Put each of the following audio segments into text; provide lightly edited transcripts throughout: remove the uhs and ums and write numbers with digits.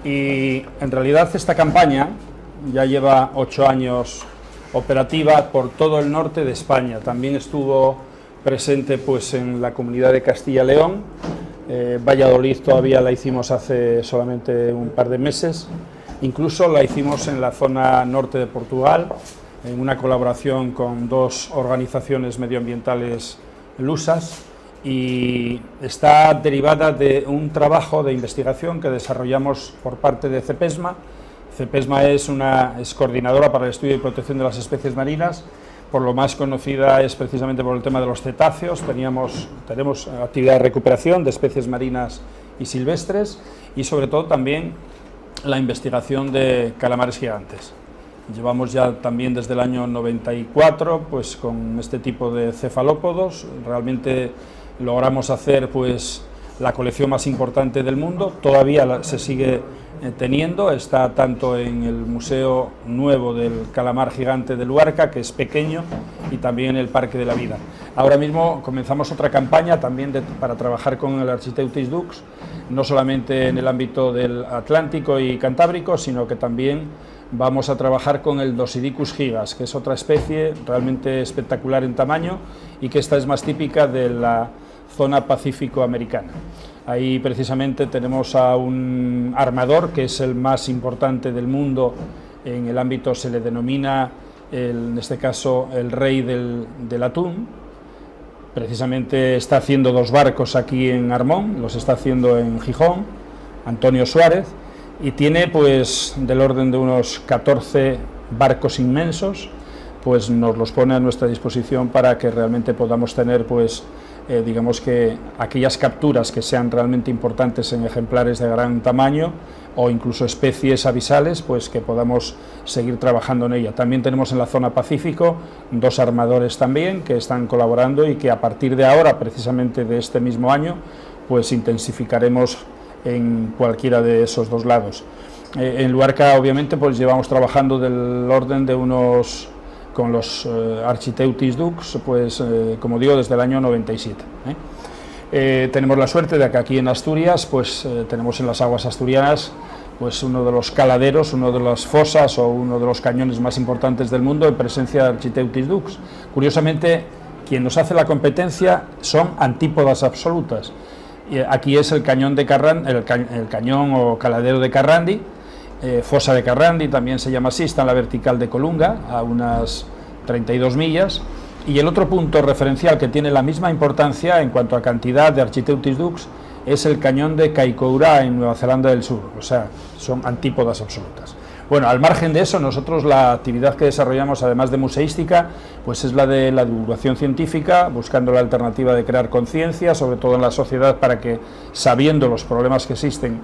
Y en realidad esta campaña ya lleva 8 años operativa por todo el norte de España. También estuvo presente pues en la comunidad de Castilla-León. Valladolid todavía la hicimos hace solamente un par de meses. Incluso la hicimos en la zona norte de Portugal, en una colaboración con 2 organizaciones medioambientales lusas, y está derivada de un trabajo de investigación que desarrollamos por parte de CEPESMA. CEPESMA es coordinadora para el estudio y protección de las especies marinas. Por lo más conocida es precisamente por el tema de los cetáceos. Tenemos actividad de recuperación de especies marinas y silvestres, y sobre todo también la investigación de calamares gigantes. Llevamos ya también desde el año 94 pues con este tipo de cefalópodos. Realmente logramos hacer pues la colección más importante del mundo. Todavía se sigue teniendo, está tanto en el Museo Nuevo del Calamar Gigante de Luarca, que es pequeño, y también en el Parque de la Vida. Ahora mismo comenzamos otra campaña también para trabajar con el Architeutis dux, no solamente en el ámbito del Atlántico y Cantábrico, sino que también vamos a trabajar con el Dosidicus gigas, que es otra especie realmente espectacular en tamaño y que esta es más típica de la zona pacífico-americana. Ahí precisamente tenemos a un armador que es el más importante del mundo en el ámbito, se le denomina en este caso el rey del atún. Precisamente está haciendo 2 barcos aquí en Armón, los está haciendo en Gijón, Antonio Suárez, y tiene pues del orden de unos 14 barcos inmensos. Pues nos los pone a nuestra disposición para que realmente podamos tener pues digamos que aquellas capturas que sean realmente importantes en ejemplares de gran tamaño o incluso especies avisales, pues que podamos seguir trabajando en ella. También tenemos en la zona Pacífico 2 armadores también que están colaborando y que a partir de ahora, precisamente de este mismo año, pues intensificaremos en cualquiera de esos 2 lados. En Luarca obviamente pues llevamos trabajando del orden de unos con los Architeutis dux, pues como digo, desde el año 97. Tenemos la suerte de que aquí en Asturias, pues tenemos en las aguas asturianas pues uno de los caladeros, uno de las fosas o uno de los cañones más importantes del mundo en presencia de Architeutis dux. Curiosamente, quien nos hace la competencia son antípodas absolutas. Aquí es el cañón de el cañón o caladero de Carrandi. Fosa de Carrandi también se llama así, está en la vertical de Colunga, a unas 32 millas, y el otro punto referencial que tiene la misma importancia en cuanto a cantidad de Architeutis dux es el cañón de Kaikoura en Nueva Zelanda del Sur, o sea, son antípodas absolutas. Bueno, al margen de eso, nosotros la actividad que desarrollamos, además de museística, pues es la de la divulgación científica, buscando la alternativa de crear conciencia, sobre todo en la sociedad, para que, sabiendo los problemas que existen,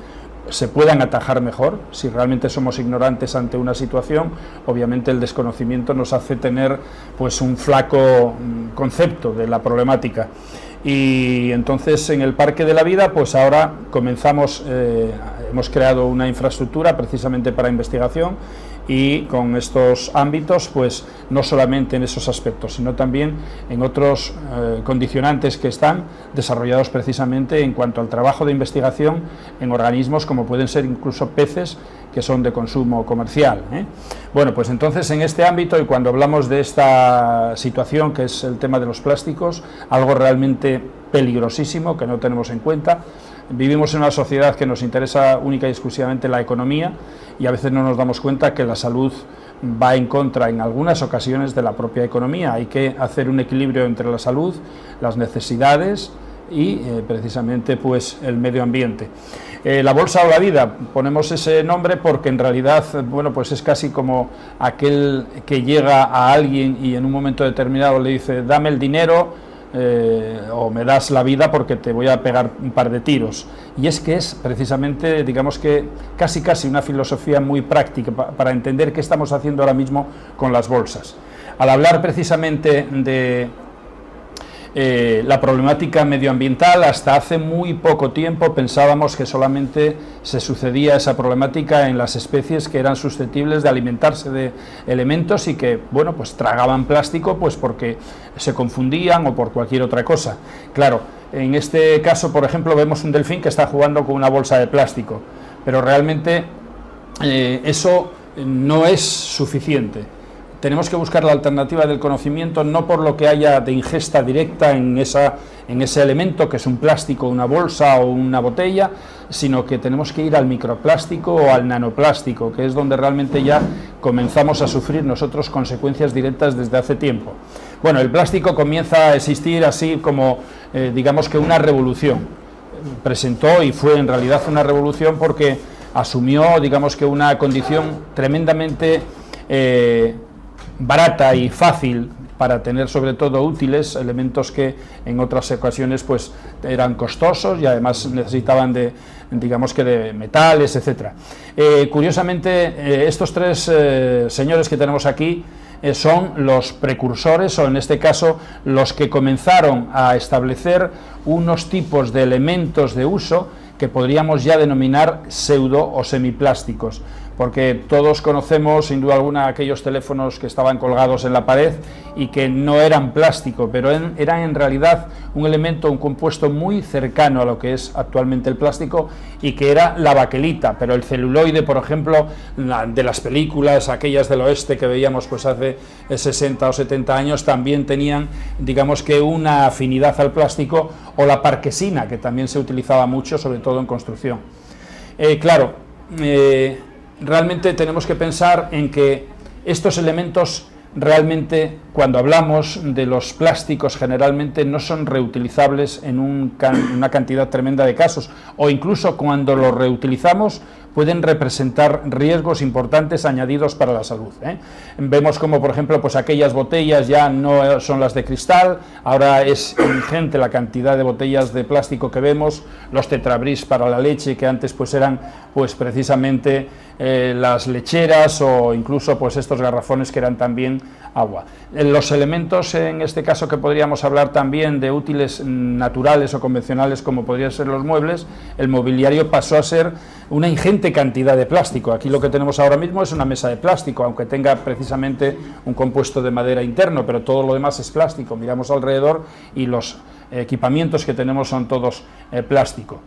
se puedan atajar mejor. Si realmente somos ignorantes ante una situación, obviamente el desconocimiento nos hace tener pues un flaco concepto de la problemática. Y entonces en el Parque de la Vida pues ahora comenzamos, hemos creado una infraestructura precisamente para investigación, y con estos ámbitos pues no solamente en esos aspectos, sino también en otros condicionantes que están desarrollados precisamente en cuanto al trabajo de investigación en organismos como pueden ser incluso peces que son de consumo comercial. Bueno, pues entonces en este ámbito, y cuando hablamos de esta situación que es el tema de los plásticos, algo realmente peligrosísimo que no tenemos en cuenta. Vivimos en una sociedad que nos interesa única y exclusivamente la economía, y a veces no nos damos cuenta que la salud va en contra en algunas ocasiones de la propia economía. Hay que hacer un equilibrio entre la salud, las necesidades y precisamente pues el medio ambiente. La bolsa o la vida, ponemos ese nombre porque en realidad bueno, pues es casi como aquel que llega a alguien y en un momento determinado le dice dame el dinero o me das la vida porque te voy a pegar un par de tiros. Y es que es precisamente, digamos que casi una filosofía muy práctica para entender qué estamos haciendo ahora mismo con las bolsas. Al hablar precisamente de la problemática medioambiental, hasta hace muy poco tiempo pensábamos que solamente se sucedía esa problemática en las especies que eran susceptibles de alimentarse de elementos y que, bueno, pues tragaban plástico pues porque se confundían o por cualquier otra cosa. Claro, en este caso, por ejemplo, vemos un delfín que está jugando con una bolsa de plástico. pero realmente eso no es suficiente. Tenemos que buscar la alternativa del conocimiento, no por lo que haya de ingesta directa en ese elemento, que es un plástico, una bolsa o una botella, sino que tenemos que ir al microplástico o al nanoplástico, que es donde realmente ya comenzamos a sufrir nosotros consecuencias directas desde hace tiempo. Bueno, el plástico comienza a existir así como, digamos que una revolución. Presentó y fue en realidad una revolución porque asumió, digamos que una condición tremendamente barata y fácil para tener sobre todo útiles, elementos que en otras ocasiones pues eran costosos y además necesitaban de, digamos que de metales, etcétera. Curiosamente, estos tres señores que tenemos aquí son los precursores, o en este caso los que comenzaron a establecer unos tipos de elementos de uso que podríamos ya denominar pseudo o semiplásticos, porque todos conocemos sin duda alguna aquellos teléfonos que estaban colgados en la pared y que no eran plástico, pero eran en realidad un elemento, un compuesto muy cercano a lo que es actualmente el plástico, y que era la baquelita. Pero el celuloide, por ejemplo, de las películas aquellas del oeste que veíamos pues hace 60 o 70 años, también tenían, digamos que una afinidad al plástico, o la parquesina, que también se utilizaba mucho, sobre todo en construcción. Realmente tenemos que pensar en que estos elementos realmente, cuando hablamos de los plásticos, generalmente no son reutilizables en una cantidad tremenda de casos, o incluso cuando los reutilizamos pueden representar riesgos importantes añadidos para la salud. Vemos como, por ejemplo, pues aquellas botellas ya no son las de cristal, ahora es ingente la cantidad de botellas de plástico que vemos, los tetrabris para la leche, que antes pues eran pues precisamente las lecheras, o incluso pues estos garrafones que eran también agua. Los elementos, en este caso, que podríamos hablar también de útiles naturales o convencionales, como podrían ser los muebles, el mobiliario pasó a ser una ingente cantidad de plástico. Aquí lo que tenemos ahora mismo es una mesa de plástico, aunque tenga precisamente un compuesto de madera interno, pero todo lo demás es plástico. Miramos alrededor y los equipamientos que tenemos son todos plástico.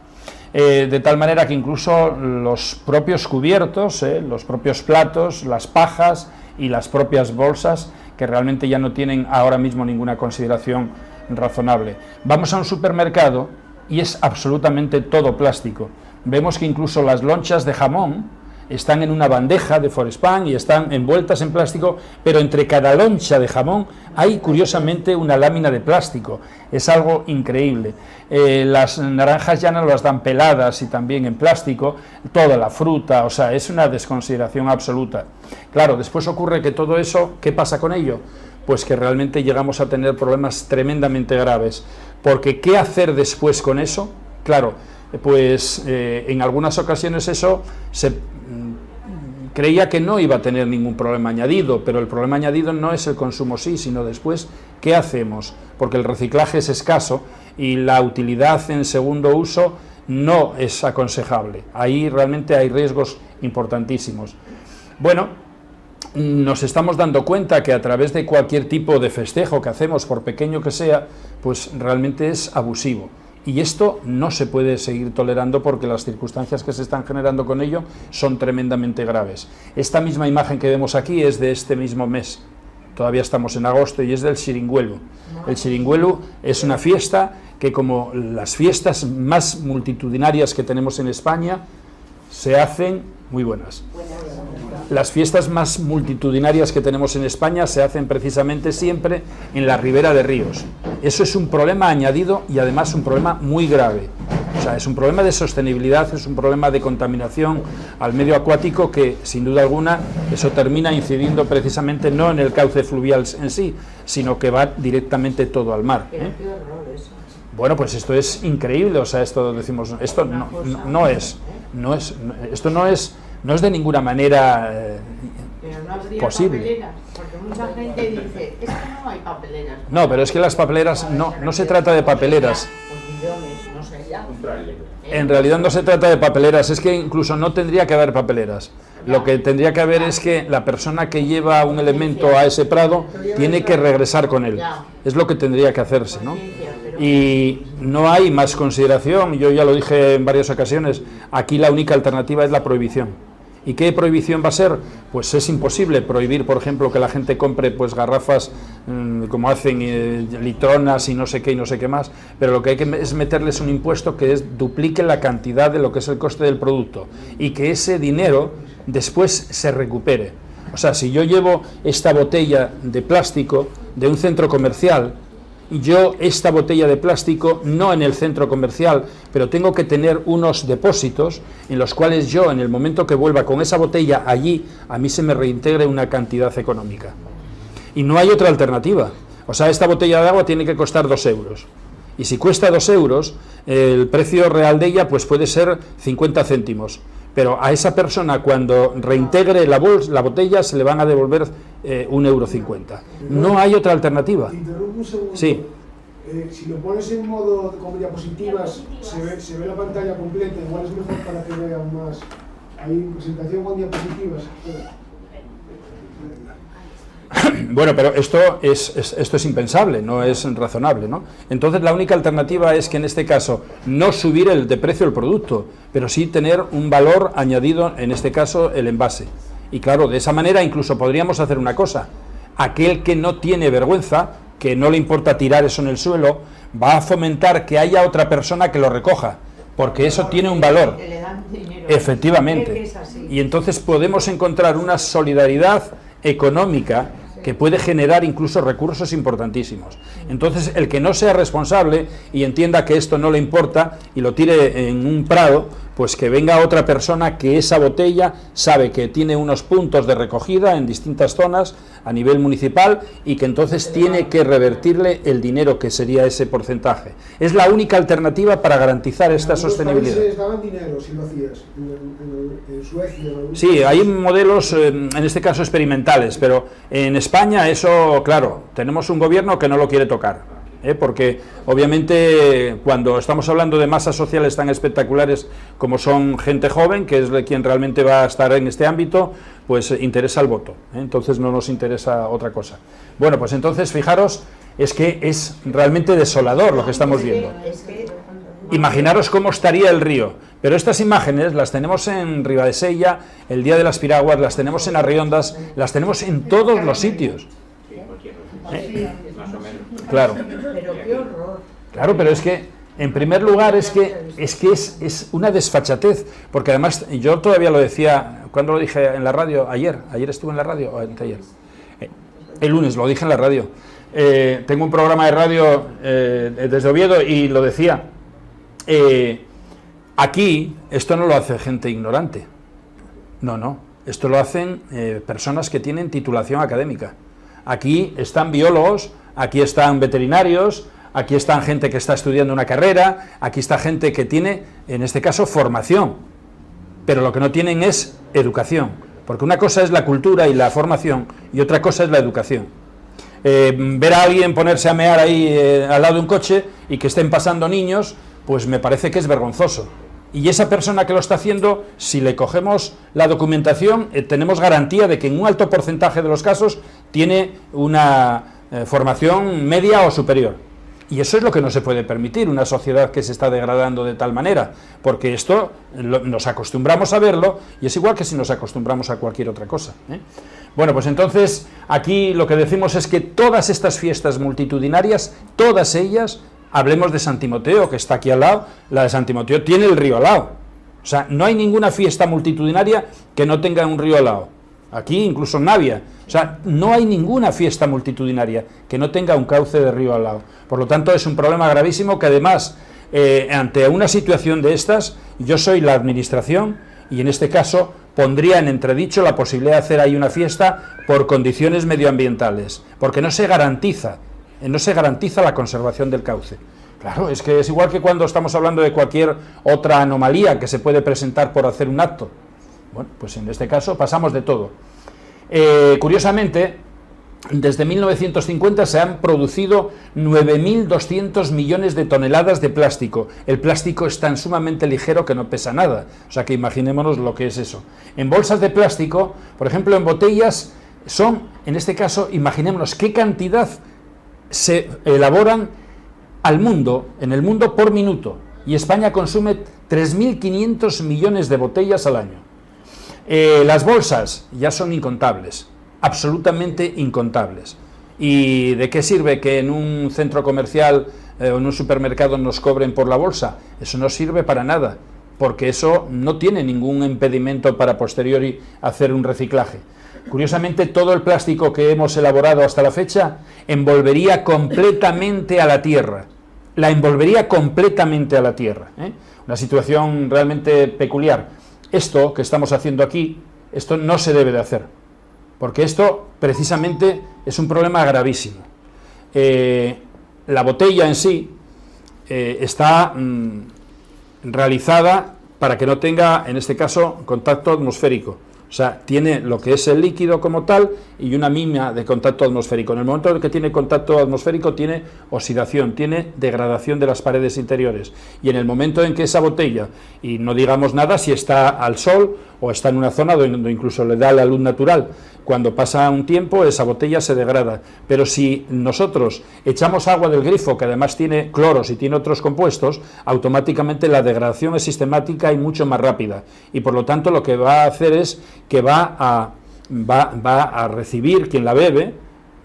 De tal manera que incluso los propios cubiertos, los propios platos, las pajas y las propias bolsas, que realmente ya no tienen ahora mismo ninguna consideración razonable. Vamos a un supermercado y es absolutamente todo plástico. Vemos que incluso las lonchas de jamón están en una bandeja de Forespan y están envueltas en plástico, pero entre cada loncha de jamón hay curiosamente una lámina de plástico. Es algo increíble. Las naranjas ya no las dan peladas y también en plástico, toda la fruta, o sea, es una desconsideración absoluta. Claro, después ocurre que todo eso, ¿qué pasa con ello? Pues que realmente llegamos a tener problemas tremendamente graves, porque ¿qué hacer después con eso? Claro, pues en algunas ocasiones eso se creía que no iba a tener ningún problema añadido, pero el problema añadido no es el consumo sino después qué hacemos, porque el reciclaje es escaso y la utilidad en segundo uso no es aconsejable. Ahí realmente hay riesgos importantísimos. Bueno, nos estamos dando cuenta que a través de cualquier tipo de festejo que hacemos, por pequeño que sea, pues realmente es abusivo. Y esto no se puede seguir tolerando, porque las circunstancias que se están generando con ello son tremendamente graves. Esta misma imagen que vemos aquí es de este mismo mes, todavía estamos en agosto, y es del Xiringuelu. El Xiringuelu es una fiesta que, como las fiestas más multitudinarias que tenemos en España, se hacen muy buenas. Las fiestas más multitudinarias que tenemos en España se hacen precisamente siempre en la ribera de ríos. Eso es un problema añadido y además un problema muy grave. O sea, es un problema de sostenibilidad, es un problema de contaminación al medio acuático que, sin duda alguna, eso termina incidiendo precisamente no en el cauce fluvial en sí, sino que va directamente todo al mar. Bueno, pues esto es increíble, o sea, esto decimos, esto no es de ninguna manera pero no habría posible. Papeleras, porque mucha gente dice, es que no hay papeleras. No, pero es que las papeleras, no se trata de papeleras. Pues millones, no sé ya. En realidad no se trata de papeleras, es que incluso no tendría que haber papeleras. Lo que tendría que haber es que la persona que lleva un elemento a ese prado tiene que regresar con él. Es lo que tendría que hacerse, ¿no? Y no hay más consideración, yo ya lo dije en varias ocasiones, aquí la única alternativa es la prohibición. ¿Y qué prohibición va a ser? Pues es imposible prohibir, por ejemplo, que la gente compre pues garrafas como hacen litronas y no sé qué más, pero lo que hay que es meterles un impuesto que duplique la cantidad de lo que es el coste del producto y que ese dinero después se recupere. O sea, si yo llevo esta botella de plástico de un centro comercial, yo esta botella de plástico no en el centro comercial, pero tengo que tener unos depósitos en los cuales yo, en el momento que vuelva con esa botella allí, a mí se me reintegre una cantidad económica. Y no hay otra alternativa. O sea, esta botella de agua tiene que costar 2 euros. Y si cuesta 2 euros, el precio real de ella pues puede ser 50 céntimos. Pero a esa persona, cuando reintegre la botella, se le van a devolver 1,50 €. No hay otra alternativa. Te interrumpo un segundo. Sí. Si lo pones en modo con diapositivas, se ve la pantalla completa, igual es mejor para que vean más. Hay presentación con diapositivas. Bueno, pero esto es impensable, no es razonable, ¿no? Entonces la única alternativa es que en este caso no subir de precio el producto, pero sí tener un valor añadido, en este caso el envase. Y claro, de esa manera incluso podríamos hacer una cosa: aquel que no tiene vergüenza, que no le importa tirar eso en el suelo, va a fomentar que haya otra persona que lo recoja, porque eso tiene un valor. Efectivamente. Y entonces podemos encontrar una solidaridad económica que puede generar incluso recursos importantísimos. Entonces, el que no sea responsable y entienda que esto no le importa y lo tire en un prado, pues que venga otra persona que esa botella sabe que tiene unos puntos de recogida en distintas zonas a nivel municipal y que entonces tiene que revertirle el dinero que sería ese porcentaje. Es la única alternativa para garantizar esta sostenibilidad. ¿En daban dinero si lo hacías? ¿En Suecia? Sí, hay modelos, en este caso experimentales, pero en España eso, claro, tenemos un gobierno que no lo quiere tocar. Porque obviamente cuando estamos hablando de masas sociales tan espectaculares como son gente joven, que es quien realmente va a estar en este ámbito, pues interesa el voto, entonces no nos interesa otra cosa. Bueno, pues entonces fijaros, es que es realmente desolador lo que estamos viendo. Imaginaros cómo estaría el río, pero estas imágenes las tenemos en Ribadesella, el Día de las Piraguas, las tenemos en Arriondas, las tenemos en todos los sitios. Claro. Pero qué horror. Claro, pero es que, en primer lugar, es una desfachatez, porque además, yo todavía lo decía, cuando lo dije en la radio, ayer estuve en la radio, o anteayer, el lunes lo dije en la radio, tengo un programa de radio desde Oviedo y lo decía, aquí esto no lo hace gente ignorante, no, esto lo hacen personas que tienen titulación académica. Aquí están biólogos, aquí están veterinarios, aquí están gente que está estudiando una carrera, aquí está gente que tiene, en este caso, formación, pero lo que no tienen es educación, porque una cosa es la cultura y la formación y otra cosa es la educación. Ver a alguien ponerse a mear ahí al lado de un coche y que estén pasando niños, pues me parece que es vergonzoso. Y esa persona que lo está haciendo, si le cogemos la documentación, tenemos garantía de que en un alto porcentaje de los casos tiene una formación media o superior. Y eso es lo que no se puede permitir, una sociedad que se está degradando de tal manera, porque esto nos acostumbramos a verlo y es igual que si nos acostumbramos a cualquier otra cosa. Bueno, pues entonces aquí lo que decimos es que todas estas fiestas multitudinarias, todas ellas, hablemos de San Timoteo, que está aquí al lado, la de San Timoteo tiene el río al lado. O sea, no hay ninguna fiesta multitudinaria que no tenga un río al lado. Aquí, incluso en Navia. O sea, no hay ninguna fiesta multitudinaria que no tenga un cauce de río al lado. Por lo tanto, es un problema gravísimo que además, ante una situación de estas, yo soy la administración y en este caso pondría en entredicho la posibilidad de hacer ahí una fiesta por condiciones medioambientales, porque no se garantiza la conservación del cauce. Claro, es que es igual que cuando estamos hablando de cualquier otra anomalía que se puede presentar por hacer un acto. Bueno, pues en este caso pasamos de todo. Curiosamente, desde 1950 se han producido 9.200 millones de toneladas de plástico. El plástico es tan sumamente ligero que no pesa nada. O sea que imaginémonos lo que es eso. En bolsas de plástico, por ejemplo, en botellas, son, en este caso, imaginémonos qué cantidad se elaboran al mundo, en el mundo por minuto, y España consume 3.500 millones de botellas al año. Las bolsas ya son incontables, absolutamente incontables. ¿Y de qué sirve que en un centro comercial o en un supermercado nos cobren por la bolsa? Eso no sirve para nada, porque eso no tiene ningún impedimento para posteriori hacer un reciclaje. Curiosamente, todo el plástico que hemos elaborado hasta la fecha envolvería completamente a la tierra, la envolvería completamente a la tierra, ¿eh? Una situación realmente peculiar. Esto que estamos haciendo aquí, esto no se debe de hacer, porque esto precisamente es un problema gravísimo. La botella en sí está realizada para que no tenga, en este caso, contacto atmosférico. O sea, tiene lo que es el líquido como tal y una mínima de contacto atmosférico. En el momento en que tiene contacto atmosférico tiene oxidación, tiene degradación de las paredes interiores. Y en el momento en que esa botella, y no digamos nada si está al sol o está en una zona donde incluso le da la luz natural, cuando pasa un tiempo esa botella se degrada. Pero si nosotros echamos agua del grifo, que además tiene cloros y tiene otros compuestos, automáticamente la degradación es sistemática y mucho más rápida. Y por lo tanto lo que va a hacer es que va a recibir quien la bebe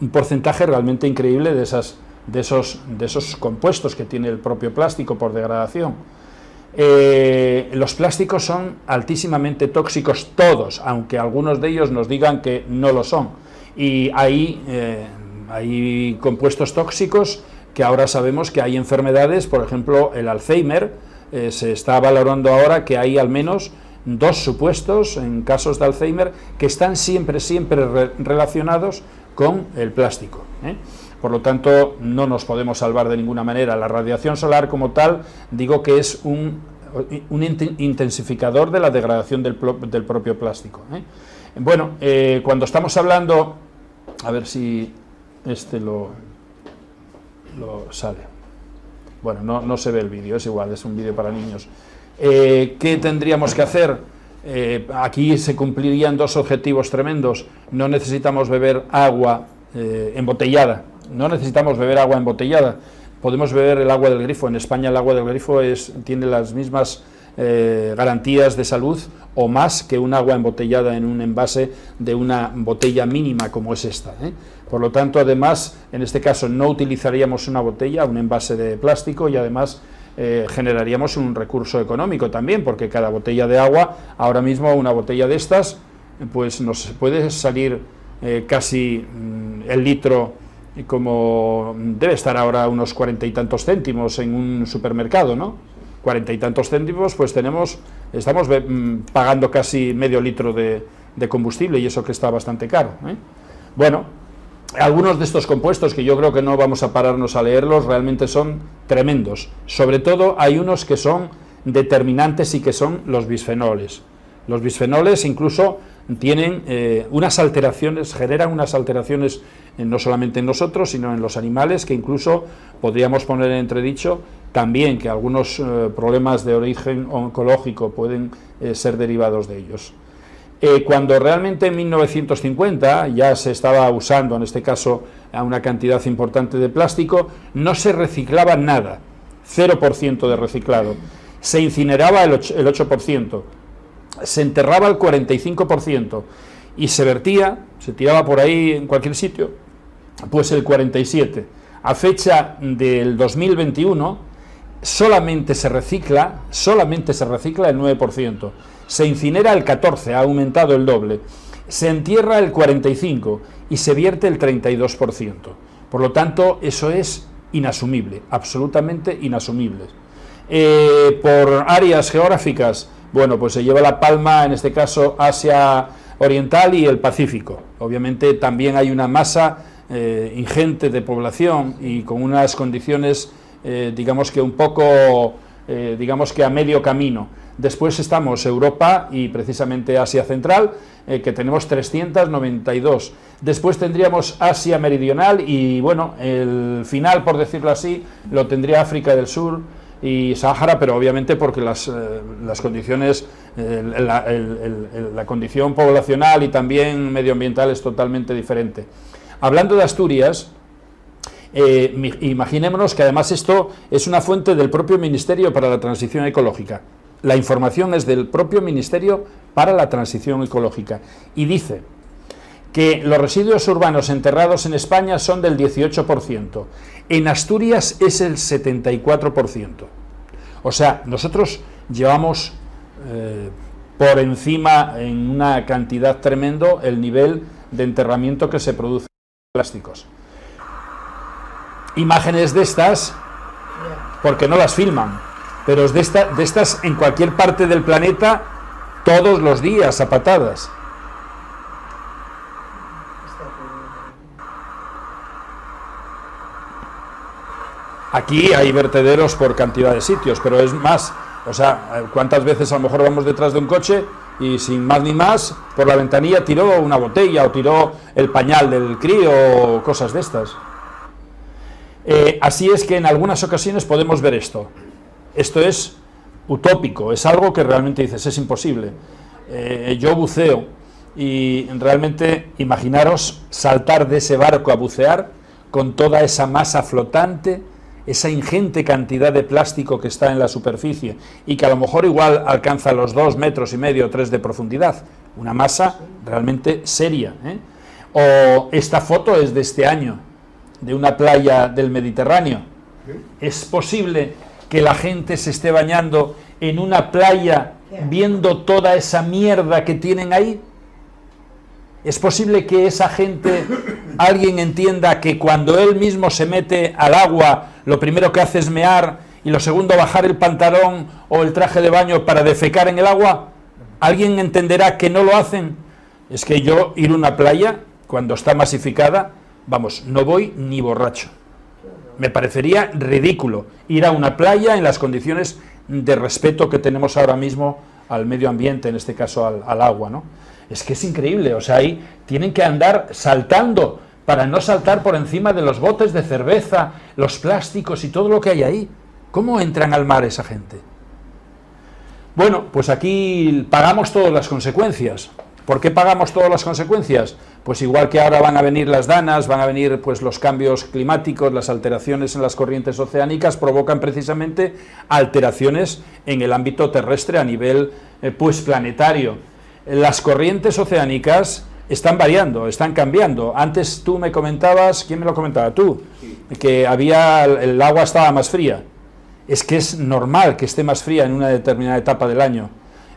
un porcentaje realmente increíble de esos compuestos que tiene el propio plástico por degradación. Los plásticos son altísimamente tóxicos todos, aunque algunos de ellos nos digan que no lo son. Y hay compuestos tóxicos que ahora sabemos que hay enfermedades, por ejemplo el Alzheimer, se está valorando ahora que hay al menos 2 supuestos en casos de Alzheimer que están siempre relacionados con el plástico, ¿eh? Por lo tanto, no nos podemos salvar de ninguna manera. La radiación solar como tal, digo que es un intensificador de la degradación del propio plástico, ¿eh? Bueno, cuando estamos hablando, a ver si lo sale. Bueno, no se ve el vídeo, es igual, es un vídeo para niños. ¿Qué tendríamos que hacer? Aquí se cumplirían 2 objetivos tremendos. No necesitamos beber agua embotellada. No necesitamos beber agua embotellada, podemos beber el agua del grifo. En España el agua del grifo tiene las mismas garantías de salud o más que un agua embotellada en un envase de una botella mínima como es esta, ¿eh? Por lo tanto, además, en este caso no utilizaríamos una botella, un envase de plástico, y además generaríamos un recurso económico también, porque cada botella de agua, ahora mismo una botella de estas, pues nos puede salir casi el litro, como debe estar ahora unos 40 y tantos céntimos en un supermercado, ¿no? 40 y tantos céntimos, pues estamos pagando casi medio litro de combustible, y eso que está bastante caro, ¿eh? Bueno, algunos de estos compuestos, que yo creo que no vamos a pararnos a leerlos, realmente son tremendos. Sobre todo hay unos que son determinantes y que son los bisfenoles. Los bisfenoles incluso tienen unas alteraciones, generan unas alteraciones no solamente en nosotros, sino en los animales, que incluso podríamos poner en entredicho también que algunos problemas de origen oncológico pueden ser derivados de ellos. Cuando realmente en 1950 ya se estaba usando, en este caso, a una cantidad importante de plástico, no se reciclaba nada, 0% de reciclado, se incineraba el 8%, se enterraba el 45% y se vertía, se tiraba por ahí en cualquier sitio, pues el 47%. A fecha del 2021 solamente se recicla el 9%, se incinera el 14%, ha aumentado el doble, se entierra el 45% y se vierte el 32%. Por lo tanto, eso es inasumible, absolutamente inasumible. Por áreas geográficas, bueno, pues se lleva la palma, en este caso, Asia Oriental y el Pacífico. Obviamente también hay una masa ingente de población y con unas condiciones, digamos que un poco, digamos que a medio camino. Después estamos Europa y precisamente Asia Central, que tenemos 392. Después tendríamos Asia Meridional y, bueno, el final, por decirlo así, lo tendría África del Sur y Sáhara, pero obviamente porque las condiciones, la condición poblacional y también medioambiental es totalmente diferente. Hablando de Asturias, Imaginémonos que además esto es una fuente del propio Ministerio para la Transición Ecológica. La información es del propio Ministerio para la Transición Ecológica y dice que los residuos urbanos enterrados en España son del 18%, en Asturias es el 74%. O sea, nosotros llevamos por encima en una cantidad tremendo el nivel de enterramiento que se produce en plásticos. Imágenes de estas, porque no las filman, pero de estas en cualquier parte del planeta todos los días a patadas. Aquí hay vertederos por cantidad de sitios, pero es más, o sea, ¿cuántas veces a lo mejor vamos detrás de un coche y sin más ni más, por la ventanilla tiró una botella o tiró el pañal del crío o cosas de estas? Así es que en algunas ocasiones podemos ver esto. Esto es utópico, es algo que realmente dices, es imposible. Yo buceo y realmente imaginaros saltar de ese barco a bucear con toda esa masa flotante, esa ingente cantidad de plástico que está en la superficie y que a lo mejor igual alcanza los 2,5 metros o 3 de profundidad, una masa realmente seria, ¿eh? O esta foto es de este año, de una playa del Mediterráneo. ¿Es posible que la gente se esté bañando en una playa viendo toda esa mierda que tienen ahí? ¿Es posible que esa gente, alguien entienda que cuando él mismo se mete al agua, lo primero que hace es mear y lo segundo bajar el pantalón o el traje de baño para defecar en el agua? ¿Alguien entenderá que no lo hacen? Es que yo ir a una playa, cuando está masificada, vamos, no voy ni borracho. Me parecería ridículo ir a una playa en las condiciones de respeto que tenemos ahora mismo al medio ambiente, en este caso al agua, ¿no? Es que es increíble, o sea, ahí tienen que andar saltando para no saltar por encima de los botes de cerveza, los plásticos y todo lo que hay ahí. ¿Cómo entran al mar esa gente? Bueno, pues aquí pagamos todas las consecuencias. ¿Por qué pagamos todas las consecuencias? Pues igual que ahora van a venir las danas, van a venir pues los cambios climáticos, las alteraciones en las corrientes oceánicas provocan precisamente alteraciones en el ámbito terrestre a nivel pues planetario. Las corrientes oceánicas están variando, están cambiando. Antes tú me comentabas, ¿quién me lo comentaba? Tú, que el agua estaba más fría. Es que es normal que esté más fría en una determinada etapa del año.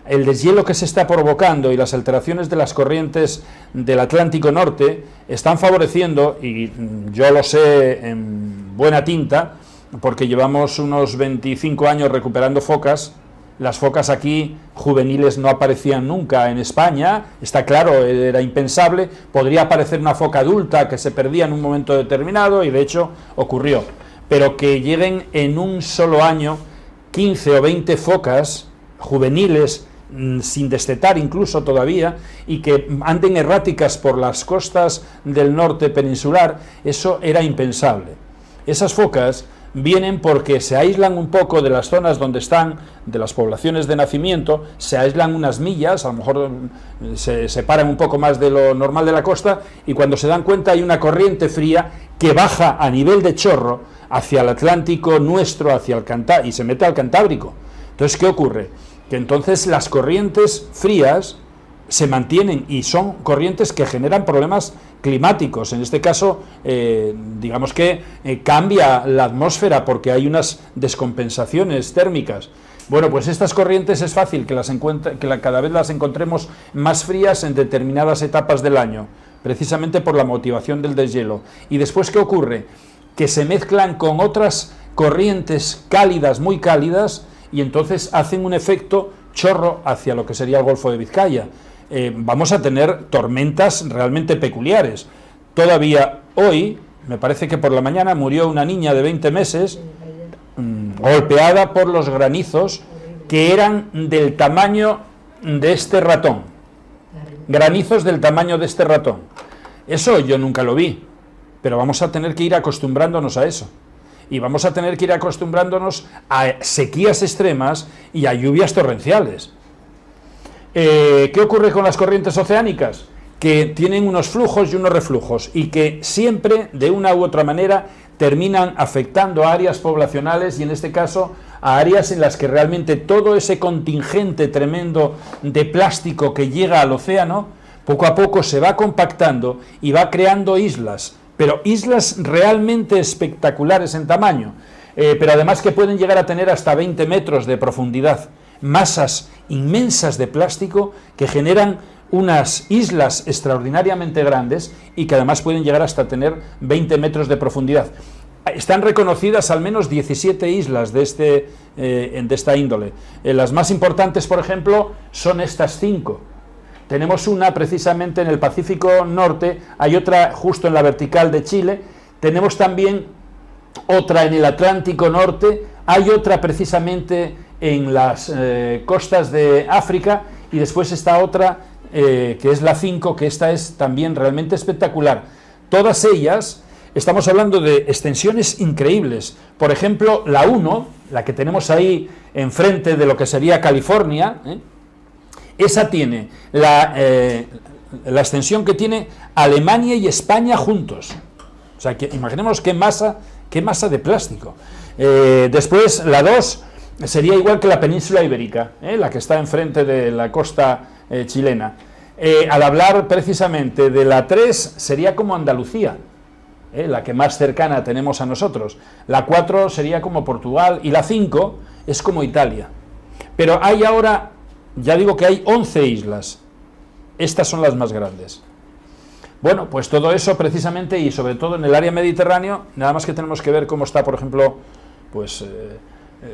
El deshielo que se está provocando y las alteraciones de las corrientes del Atlántico Norte están favoreciendo, y yo lo sé en buena tinta, porque llevamos unos 25 años recuperando focas. Las focas aquí juveniles no aparecían nunca en España, está claro, era impensable. Podría aparecer una foca adulta que se perdía en un momento determinado y de hecho ocurrió. Pero que lleguen en un solo año 15 o 20 focas juveniles sin destetar incluso todavía y que anden erráticas por las costas del norte peninsular, eso era impensable. Esas focas vienen porque se aíslan un poco de las zonas donde están, de las poblaciones de nacimiento, se aíslan unas millas, a lo mejor se separan un poco más de lo normal de la costa, y cuando se dan cuenta hay una corriente fría que baja a nivel de chorro hacia el Atlántico nuestro, hacia el y se mete al Cantábrico. Entonces, ¿qué ocurre? Que entonces las corrientes frías se mantienen y son corrientes que generan problemas climáticos. En este caso, digamos que cambia la atmósfera porque hay unas descompensaciones térmicas. Bueno, pues estas corrientes es fácil que cada vez las encontremos más frías en determinadas etapas del año, precisamente por la motivación del deshielo. Y después, ¿qué ocurre? Que se mezclan con otras corrientes cálidas, muy cálidas, y entonces hacen un efecto chorro hacia lo que sería el Golfo de Vizcaya. Vamos a tener tormentas realmente peculiares. Todavía hoy, me parece que por la mañana, murió una niña de 20 meses golpeada por los granizos que eran del tamaño de este ratón. Granizos del tamaño de este ratón. Eso yo nunca lo vi, pero vamos a tener que ir acostumbrándonos a eso. Y vamos a tener que ir acostumbrándonos a sequías extremas y a lluvias torrenciales. ¿Qué ocurre con las corrientes oceánicas? Que tienen unos flujos y unos reflujos y que siempre, de una u otra manera, terminan afectando a áreas poblacionales y en este caso a áreas en las que realmente todo ese contingente tremendo de plástico que llega al océano, poco a poco se va compactando y va creando islas, pero islas realmente espectaculares en tamaño, pero además que pueden llegar a tener hasta 20 metros de profundidad, masas inmensas de plástico que generan unas islas extraordinariamente grandes y que además pueden llegar hasta tener 20 metros de profundidad. Están reconocidas al menos 17 islas de esta índole. Las más importantes, por ejemplo, son estas 5. Tenemos una precisamente en el Pacífico Norte, hay otra justo en la vertical de Chile, tenemos también otra en el Atlántico Norte, hay otra precisamente en las costas de África y después está otra que es la 5, que esta es también realmente espectacular. Todas ellas, estamos hablando de extensiones increíbles. Por ejemplo, la 1, la que tenemos ahí enfrente de lo que sería California, esa tiene la extensión que tiene Alemania y España juntos. O sea, que imaginemos qué masa de plástico. Después, la 2 sería igual que la península ibérica, la que está enfrente de la costa chilena. Al hablar precisamente de la 3, sería como Andalucía, la que más cercana tenemos a nosotros. La 4 sería como Portugal y la 5 es como Italia. Pero hay ahora, ya digo que hay 11 islas. Estas son las más grandes. Bueno, pues todo eso precisamente y sobre todo en el área mediterráneo, nada más que tenemos que ver cómo está, por ejemplo, pues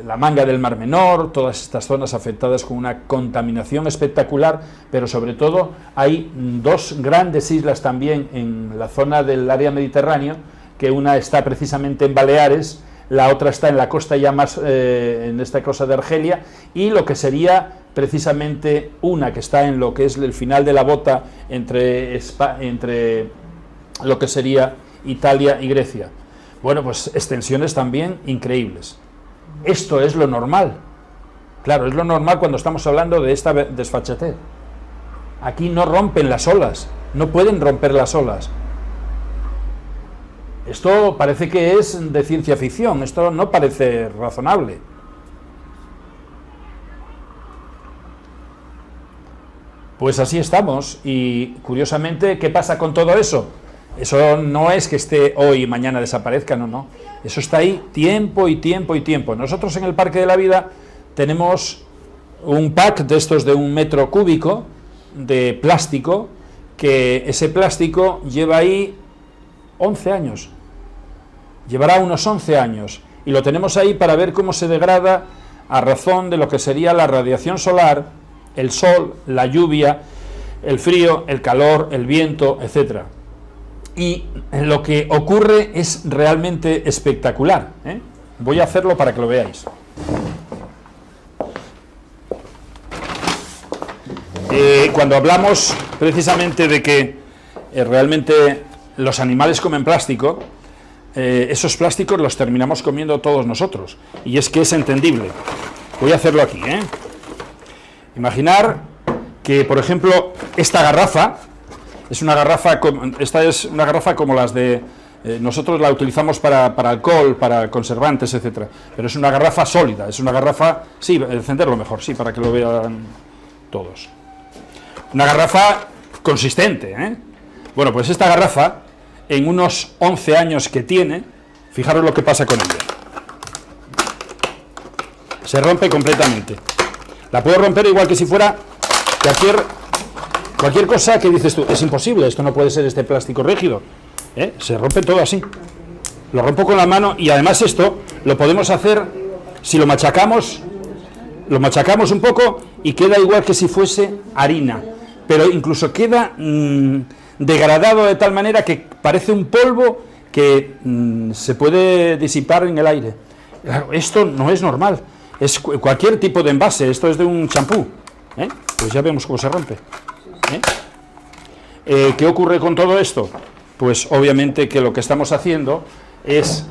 la Manga del Mar Menor, todas estas zonas afectadas con una contaminación espectacular, pero sobre todo hay 2 grandes islas también en la zona del área mediterráneo, que una está precisamente en Baleares, la otra está en la costa ya más, en esta cosa de Argelia, y lo que sería precisamente una que está en lo que es el final de la bota entre lo que sería Italia y Grecia. Bueno, pues extensiones también increíbles. Esto es lo normal. Claro, es lo normal cuando estamos hablando de esta desfachatez. Aquí no rompen las olas, no pueden romper las olas. Esto parece que es de ciencia ficción, esto no parece razonable. Pues así estamos, y curiosamente, ¿qué pasa con todo eso? Eso no es que esté hoy y mañana desaparezca, no. Eso está ahí tiempo y tiempo y tiempo. Nosotros en el Parque de la Vida tenemos un pack de estos de 1 metro cúbico de plástico, que ese plástico lleva ahí 11 años. Llevará unos 11 años. Y lo tenemos ahí para ver cómo se degrada a razón de lo que sería la radiación solar, el sol, la lluvia, el frío, el calor, el viento, etcétera. Y lo que ocurre es realmente espectacular, ¿eh? Voy a hacerlo para que lo veáis. Cuando hablamos precisamente de que realmente los animales comen plástico, esos plásticos los terminamos comiendo todos nosotros, y es que es entendible. Voy a hacerlo aquí, ¿eh? Imaginar que, por ejemplo, esta garrafa es una garrafa, esta es una garrafa como las de, nosotros la utilizamos para alcohol, para conservantes, etcétera, pero es una garrafa sólida, es una garrafa, sí, encenderlo mejor, sí, para que lo vean todos. Una garrafa consistente, ¿eh? Bueno, pues esta garrafa, en unos 11 años que tiene, fijaros lo que pasa con ella. Se rompe completamente. La puedo romper igual que si fuera cualquier cosa que dices tú, es imposible, esto no puede ser este plástico rígido. Se rompe todo así. Lo rompo con la mano, y además esto lo podemos hacer, si lo machacamos un poco y queda igual que si fuese harina, pero incluso queda degradado de tal manera que parece un polvo que se puede disipar en el aire. Claro, esto no es normal. Es cualquier tipo de envase, esto es de un champú, pues ya vemos cómo se rompe. ¿Qué ocurre con todo esto? Pues obviamente que lo que estamos haciendo es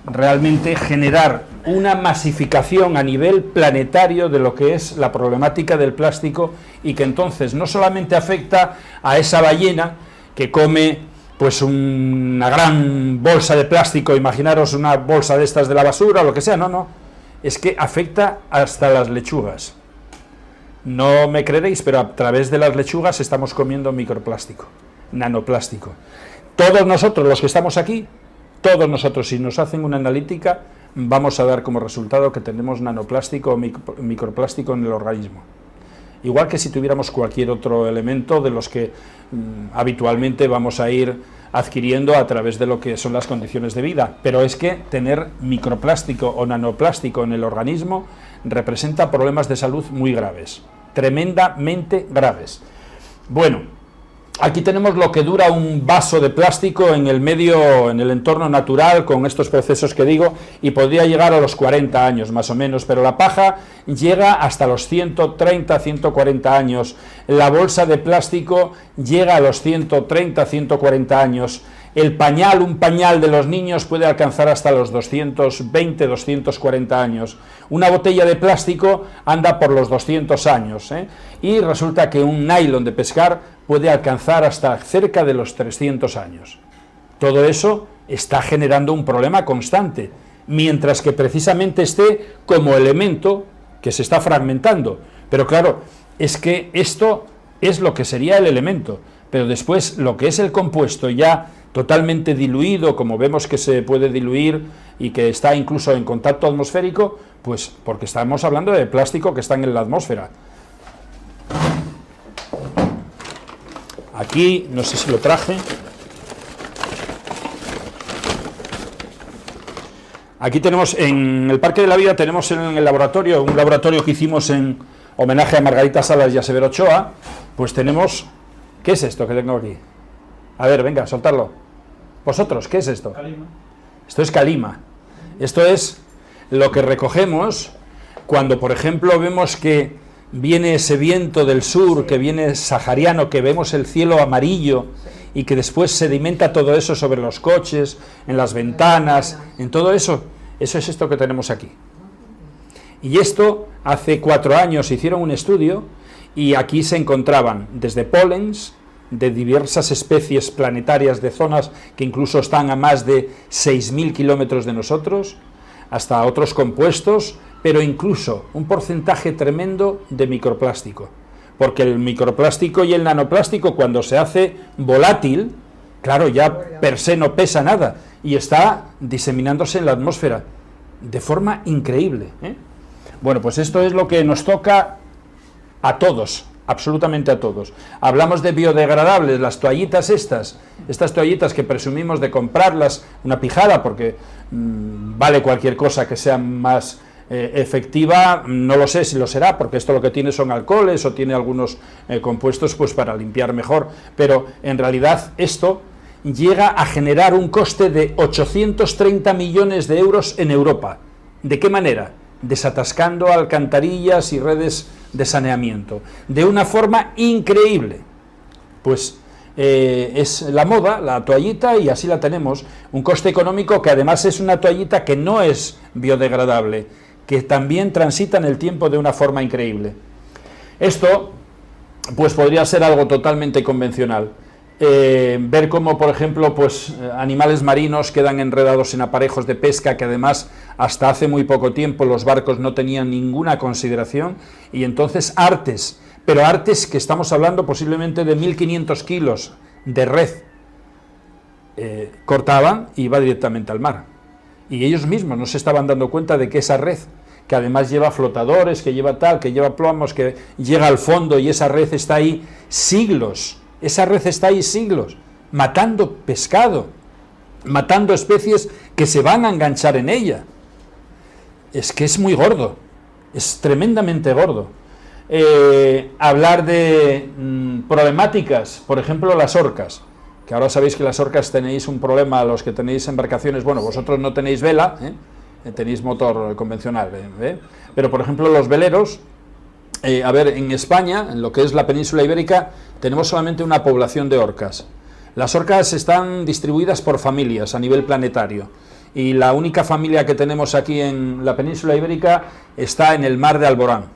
realmente generar una masificación a nivel planetario de lo que es la problemática del plástico, y que entonces no solamente afecta a esa ballena que come pues una gran bolsa de plástico, imaginaros una bolsa de estas de la basura o lo que sea, no, es que afecta hasta las lechugas. No me creeréis, pero a través de las lechugas estamos comiendo microplástico, nanoplástico. Todos nosotros, los que estamos aquí, todos nosotros, si nos hacen una analítica, vamos a dar como resultado que tenemos nanoplástico o microplástico en el organismo. Igual que si tuviéramos cualquier otro elemento de los que habitualmente vamos a ir adquiriendo a través de lo que son las condiciones de vida. Pero es que tener microplástico o nanoplástico en el organismo representa problemas de salud muy graves, tremendamente graves. Bueno, aquí tenemos lo que dura un vaso de plástico en el medio, en el entorno natural, con estos procesos que digo, y podría llegar a los 40 años más o menos, pero la paja llega hasta los 130, 140 años, la bolsa de plástico llega a los 130, 140 años, el pañal, un pañal de los niños puede alcanzar hasta los 220, 240 años, una botella de plástico anda por los 200 años, y resulta que un nylon de pescar puede alcanzar hasta cerca de los 300 años. Todo eso está generando un problema constante, mientras que precisamente esté como elemento que se está fragmentando. Pero claro, es que esto es lo que sería el elemento, pero después lo que es el compuesto ya totalmente diluido, como vemos que se puede diluir y que está incluso en contacto atmosférico, pues porque estamos hablando de plástico que está en la atmósfera. Aquí, no sé si lo traje. Aquí tenemos, en el Parque de la Vida, tenemos en el laboratorio, un laboratorio que hicimos en homenaje a Margarita Salas y a Severo Ochoa, pues tenemos... ¿Qué es esto que tengo aquí? A ver, venga, soltarlo. Vosotros, ¿qué es esto? Calima. Esto es calima. Esto es lo que recogemos cuando, por ejemplo, vemos que viene ese viento del sur, que viene sahariano, que vemos el cielo amarillo y que después sedimenta todo eso sobre los coches, en las ventanas, en todo eso. Eso es esto que tenemos aquí. Y esto, hace 4 años hicieron un estudio y aquí se encontraban desde polens de diversas especies planetarias de zonas que incluso están a más de 6.000 kilómetros de nosotros, hasta otros compuestos, pero incluso un porcentaje tremendo de microplástico, porque el microplástico y el nanoplástico, cuando se hace volátil, claro, ya per se no pesa nada y está diseminándose en la atmósfera de forma increíble, ¿eh? Bueno, pues esto es lo que nos toca a todos, absolutamente a todos. Hablamos de biodegradables, las toallitas estas toallitas que presumimos de comprarlas, una pijada, porque vale cualquier cosa que sea más efectiva, no lo sé si lo será, porque esto lo que tiene son alcoholes o tiene algunos compuestos pues para limpiar mejor, pero en realidad esto llega a generar un coste de 830 millones de euros en Europa. ¿De qué manera? Desatascando alcantarillas y redes de saneamiento, de una forma increíble. Pues es la moda, la toallita, y así la tenemos, un coste económico que además es una toallita que no es biodegradable, que también transita en el tiempo de una forma increíble. Esto pues podría ser algo totalmente convencional. Ver cómo, por ejemplo, pues animales marinos quedan enredados en aparejos de pesca que además hasta hace muy poco tiempo los barcos no tenían ninguna consideración, y entonces artes, pero artes que estamos hablando posiblemente de 1.500 kilos de red, cortaban y iba directamente al mar, y ellos mismos no se estaban dando cuenta de que esa red, que además lleva flotadores, que lleva tal, que lleva plomos, que llega al fondo, y esa red está ahí siglos. Esa red está ahí siglos, matando pescado, matando especies que se van a enganchar en ella. Es que es muy gordo, es tremendamente gordo. Hablar de problemáticas, por ejemplo las orcas, que ahora sabéis que las orcas tenéis un problema, los que tenéis embarcaciones, bueno, vosotros no tenéis vela, tenéis motor convencional, pero por ejemplo los veleros, a ver, en España, en lo que es la península ibérica, tenemos solamente una población de orcas. Las orcas están distribuidas por familias a nivel planetario, y la única familia que tenemos aquí en la península ibérica está en el mar de Alborán.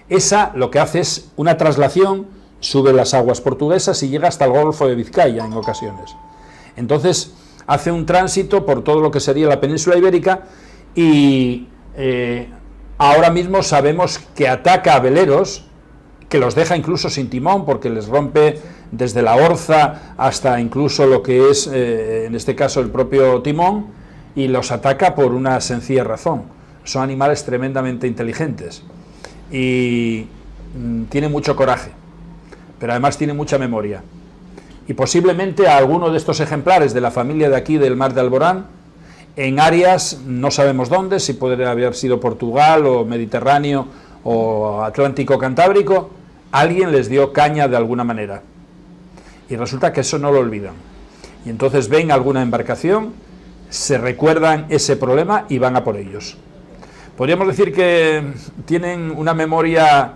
Esa lo que hace es una traslación sube las aguas portuguesas y llega hasta el Golfo de Vizcaya en ocasiones. Entonces hace un tránsito por todo lo que sería la península ibérica y ahora mismo sabemos que ataca a veleros, que los deja incluso sin timón porque les rompe desde la orza hasta incluso lo que es, en este caso, el propio timón, y los ataca por una sencilla razón: son animales tremendamente inteligentes y tienen mucho coraje, pero además tienen mucha memoria, y posiblemente a alguno de estos ejemplares de la familia de aquí del Mar de Alborán, en áreas, no sabemos dónde, si podría haber sido Portugal o Mediterráneo o Atlántico Cantábrico, alguien les dio caña de alguna manera, y resulta que eso no lo olvidan, y entonces ven alguna embarcación, se recuerdan ese problema y van a por ellos. Podríamos decir que tienen una memoria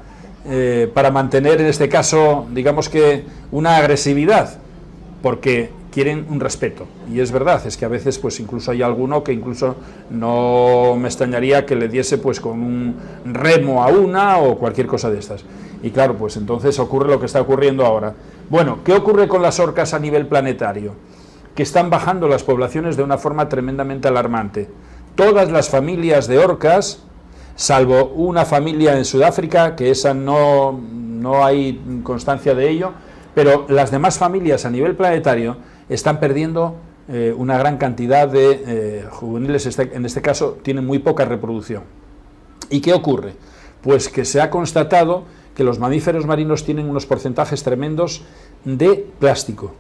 para mantener, en este caso, digamos que una agresividad, porque quieren un respeto, y es verdad, es que a veces pues incluso hay alguno que incluso no me extrañaría que le diese pues con un remo a una o cualquier cosa de estas, y claro, pues entonces ocurre lo que está ocurriendo ahora. Bueno, ¿qué ocurre con las orcas a nivel planetario? Que están bajando las poblaciones de una forma tremendamente alarmante. Todas las familias de orcas, salvo una familia en Sudáfrica, que esa no hay constancia de ello, pero las demás familias a nivel planetario están perdiendo una gran cantidad de juveniles, en este caso tienen muy poca reproducción. ¿Y qué ocurre? Pues que se ha constatado que los mamíferos marinos tienen unos porcentajes tremendos de plástico.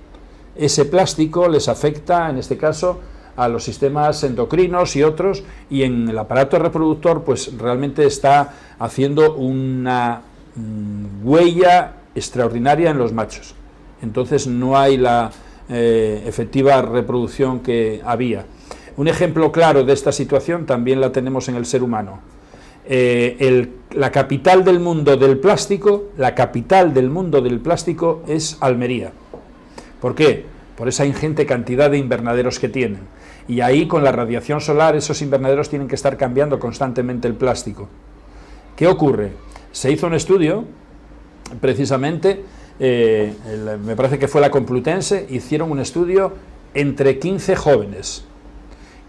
Ese plástico les afecta, en este caso, a los sistemas endocrinos y otros, y en el aparato reproductor pues realmente está haciendo una huella extraordinaria en los machos. Entonces no hay la efectiva reproducción que había. Un ejemplo claro de esta situación también la tenemos en el ser humano. La capital del mundo del plástico, es Almería. ¿Por qué? Por esa ingente cantidad de invernaderos que tienen. Y ahí, con la radiación solar, esos invernaderos tienen que estar cambiando constantemente el plástico. ¿Qué ocurre? Se hizo un estudio, precisamente, me parece que fue la Complutense, hicieron un estudio entre 15 jóvenes,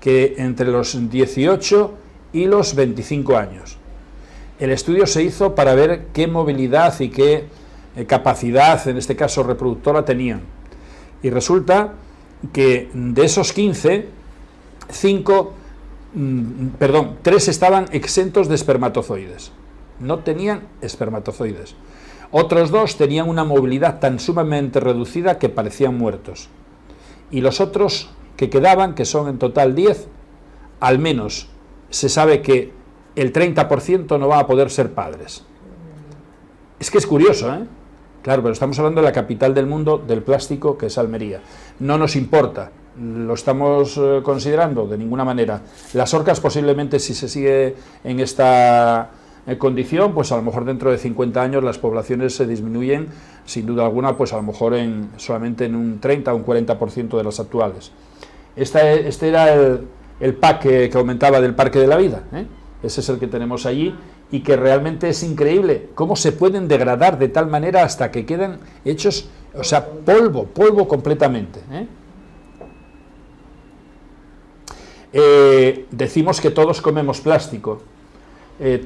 que entre los 18 y los 25 años. El estudio se hizo para ver qué movilidad y qué capacidad, en este caso reproductora, tenían. Y resulta que de esos 15, 3 estaban exentos de espermatozoides. No tenían espermatozoides. Otros 2 tenían una movilidad tan sumamente reducida que parecían muertos. Y los otros que quedaban, que son en total 10, al menos se sabe que el 30% no va a poder ser padres. Es que es curioso, ¿eh? Claro, pero estamos hablando de la capital del mundo del plástico, que es Almería. No nos importa, lo estamos considerando de ninguna manera. Las orcas posiblemente, si se sigue en esta condición, pues a lo mejor dentro de 50 años las poblaciones se disminuyen, sin duda alguna, pues a lo mejor solamente en un 30 o un 40% de las actuales. Este era el pack que aumentaba del Parque de la Vida, ¿eh? Ese es el que tenemos allí, y que realmente es increíble cómo se pueden degradar de tal manera hasta que quedan hechos, o sea, polvo completamente, ¿eh? Decimos que todos comemos plástico,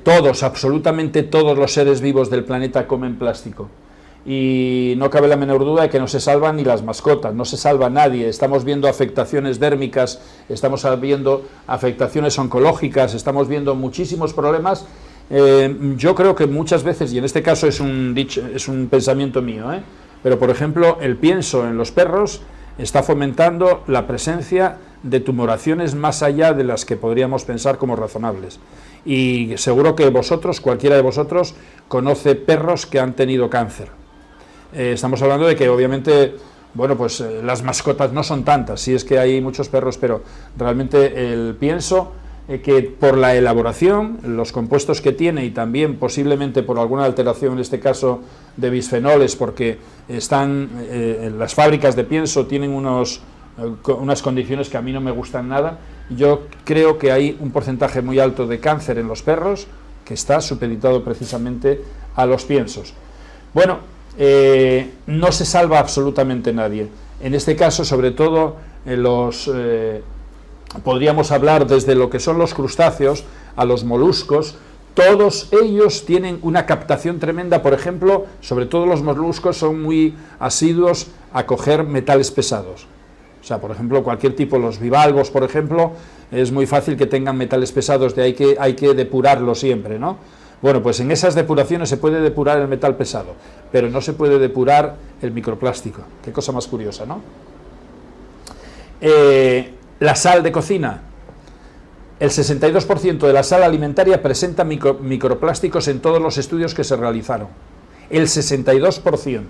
todos, absolutamente todos los seres vivos del planeta comen plástico, y no cabe la menor duda de que no se salvan ni las mascotas, no se salva nadie. Estamos viendo afectaciones dérmicas, estamos viendo afectaciones oncológicas, estamos viendo muchísimos problemas. Yo creo que muchas veces, y en este caso es un pensamiento mío, pero por ejemplo el pienso en los perros está fomentando la presencia de tumoraciones más allá de las que podríamos pensar como razonables, y seguro que cualquiera de vosotros conoce perros que han tenido cáncer. Estamos hablando de que obviamente, bueno, pues las mascotas no son tantas, sí es que hay muchos perros, pero realmente el pienso que por la elaboración, los compuestos que tiene, y también posiblemente por alguna alteración, en este caso de bisfenoles, porque las fábricas de pienso tienen unas condiciones que a mí no me gustan nada. Yo creo que hay un porcentaje muy alto de cáncer en los perros que está supeditado precisamente a los piensos. Bueno, no se salva absolutamente nadie. En este caso, sobre todo, podríamos hablar desde lo que son los crustáceos a los moluscos. Todos ellos tienen una captación tremenda. Por ejemplo, sobre todo los moluscos son muy asiduos a coger metales pesados. O sea, por ejemplo, cualquier tipo, los bivalvos, por ejemplo, es muy fácil que tengan metales pesados, hay que depurarlo siempre, ¿no? Bueno, pues en esas depuraciones se puede depurar el metal pesado, pero no se puede depurar el microplástico. Qué cosa más curiosa, ¿no? La sal de cocina. El 62% de la sal alimentaria presenta microplásticos en todos los estudios que se realizaron. El 62%.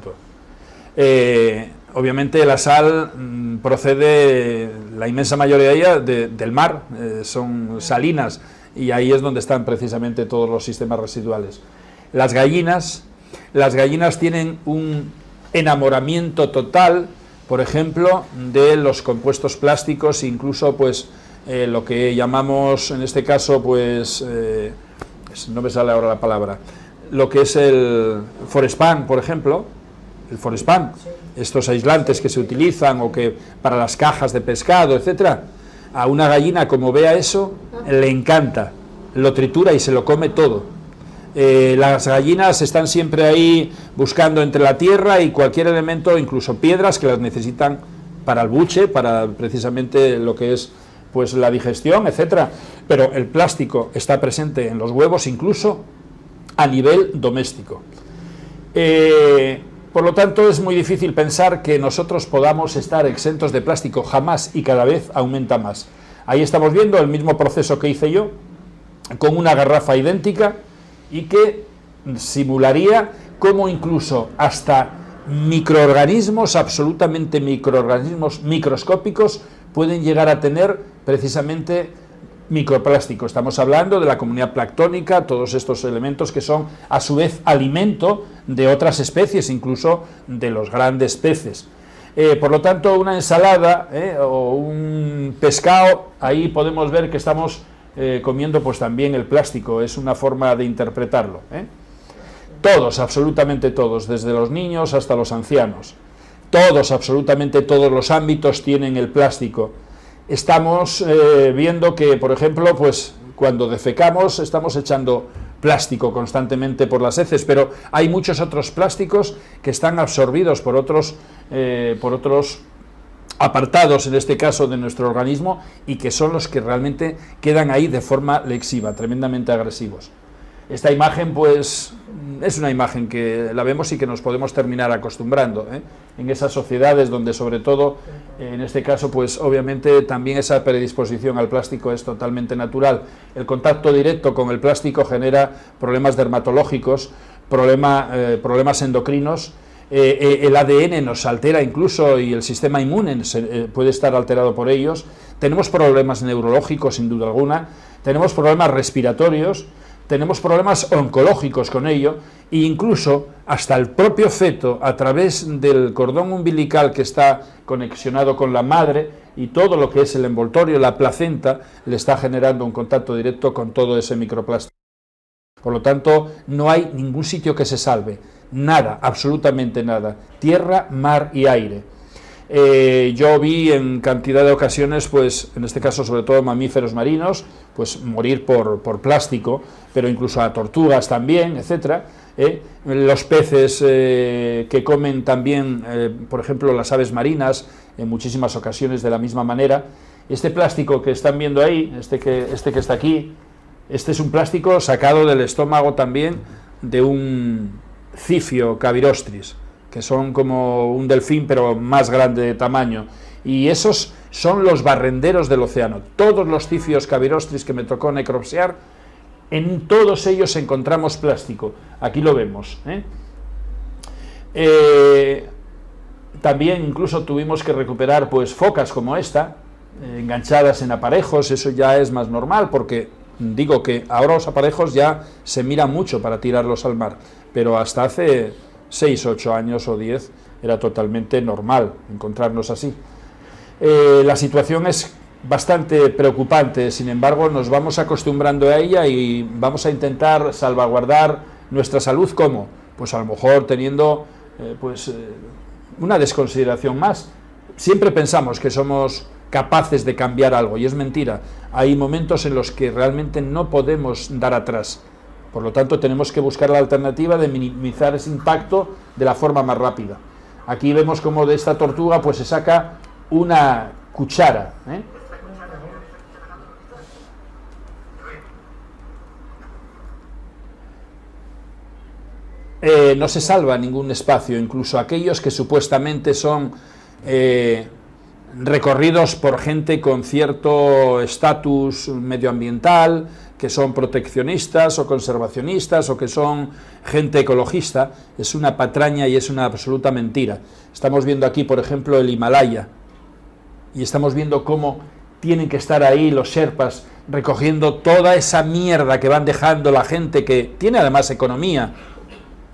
Obviamente la sal procede, la inmensa mayoría de ella, del mar, son salinas, y ahí es donde están precisamente todos los sistemas residuales. Las gallinas tienen un enamoramiento total, por ejemplo, de los compuestos plásticos, incluso pues lo que llamamos en este caso, pues no me sale ahora la palabra, lo que es el Forespan, por ejemplo, el Forespan, estos aislantes que se utilizan o que para las cajas de pescado, etcétera. A una gallina, como vea eso, le encanta, lo tritura y se lo come todo. Las gallinas están siempre ahí buscando entre la tierra y cualquier elemento, incluso piedras, que las necesitan para el buche, para precisamente lo que es pues la digestión, etcétera. Pero el plástico está presente en los huevos, incluso a nivel doméstico. Por lo tanto, es muy difícil pensar que nosotros podamos estar exentos de plástico, jamás, y cada vez aumenta más. Ahí estamos viendo el mismo proceso que hice yo, con una garrafa idéntica, y que simularía cómo incluso hasta microorganismos, absolutamente microorganismos microscópicos, pueden llegar a tener precisamente microplástico. Estamos hablando de la comunidad planctónica, todos estos elementos que son a su vez alimento de otras especies, incluso de los grandes peces. Por lo tanto, una ensalada o un pescado, ahí podemos ver que estamos comiendo pues también el plástico, es una forma de interpretarlo. Todos, absolutamente todos, desde los niños hasta los ancianos, todos, absolutamente todos los ámbitos tienen el plástico. Estamos viendo que, por ejemplo, pues cuando defecamos estamos echando plástico constantemente por las heces, pero hay muchos otros plásticos que están absorbidos por otros apartados, en este caso, de nuestro organismo, y que son los que realmente quedan ahí de forma lexiva, tremendamente agresivos. Esta imagen, pues, es una imagen que la vemos y que nos podemos terminar acostumbrando, en esas sociedades donde, sobre todo, en este caso, pues, obviamente, también esa predisposición al plástico es totalmente natural. El contacto directo con el plástico genera problemas dermatológicos, problemas endocrinos. El ADN nos altera incluso, y el sistema inmune puede estar alterado por ellos. Tenemos problemas neurológicos, sin duda alguna, tenemos problemas respiratorios, tenemos problemas oncológicos con ello, e incluso hasta el propio feto, a través del cordón umbilical que está conexionado con la madre, y todo lo que es el envoltorio, la placenta, le está generando un contacto directo con todo ese microplástico. Por lo tanto, no hay ningún sitio que se salve, nada, absolutamente nada, tierra, mar y aire. Yo vi en cantidad de ocasiones, pues en este caso sobre todo mamíferos marinos, pues morir por plástico, pero incluso a tortugas también, etcétera. Los peces que comen también, por ejemplo, las aves marinas, en muchísimas ocasiones de la misma manera. Este plástico que están viendo ahí, este que está aquí, este es un plástico sacado del estómago también de un cifio cavirostris, que son como un delfín pero más grande de tamaño, y esos son los barrenderos del océano. Todos los cifios cavirostris que me tocó necropsiar, en todos ellos encontramos plástico. Aquí lo vemos. También incluso tuvimos que recuperar pues focas como esta, enganchadas en aparejos. Eso ya es más normal, porque digo que ahora los aparejos ya se miran mucho para tirarlos al mar, pero hasta hace 6, 8 años o 10 era totalmente normal encontrarnos así. La situación es bastante preocupante, sin embargo nos vamos acostumbrando a ella y vamos a intentar salvaguardar nuestra salud. ¿Cómo? Pues a lo mejor teniendo una desconsideración más. Siempre pensamos que somos capaces de cambiar algo, y es mentira. Hay momentos en los que realmente no podemos dar atrás. Por lo tanto, tenemos que buscar la alternativa de minimizar ese impacto de la forma más rápida. Aquí vemos como de esta tortuga pues se saca una cuchara, no se salva ningún espacio, incluso aquellos que supuestamente son recorridos por gente con cierto estatus medioambiental, que son proteccionistas o conservacionistas o que son gente ecologista. Es una patraña y es una absoluta mentira. Estamos viendo aquí, por ejemplo, el Himalaya, y estamos viendo cómo tienen que estar ahí los sherpas recogiendo toda esa mierda que van dejando la gente que tiene además economía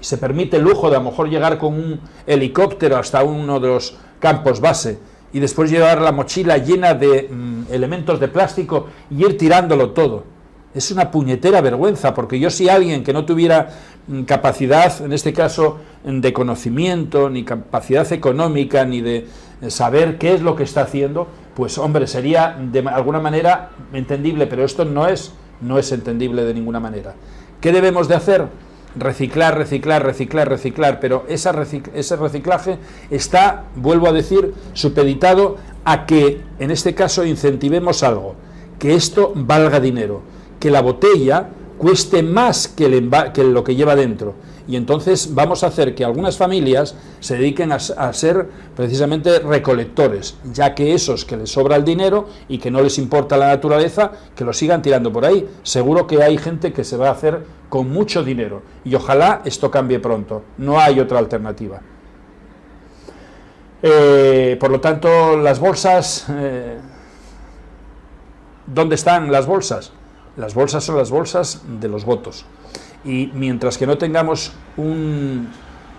y se permite el lujo de a lo mejor llegar con un helicóptero hasta uno de los campos base y después llevar la mochila llena de elementos de plástico y ir tirándolo todo. Es una puñetera vergüenza, porque yo, si alguien que no tuviera capacidad, en este caso, de conocimiento, ni capacidad económica, ni de saber qué es lo que está haciendo, pues hombre, sería de alguna manera entendible, pero esto no es entendible de ninguna manera. ¿Qué debemos de hacer? Reciclar, reciclar, reciclar, reciclar, pero ese reciclaje está, vuelvo a decir, supeditado a que, en este caso, incentivemos algo, que esto valga dinero, que la botella cueste más que lo que lleva dentro, y entonces vamos a hacer que algunas familias se dediquen a ser precisamente recolectores, ya que esos que les sobra el dinero y que no les importa la naturaleza, que lo sigan tirando por ahí. Seguro que hay gente que se va a hacer con mucho dinero, y ojalá esto cambie pronto. No hay otra alternativa. Por lo tanto, las bolsas, ¿dónde están las bolsas? Las bolsas son las bolsas de los votos, y mientras que no tengamos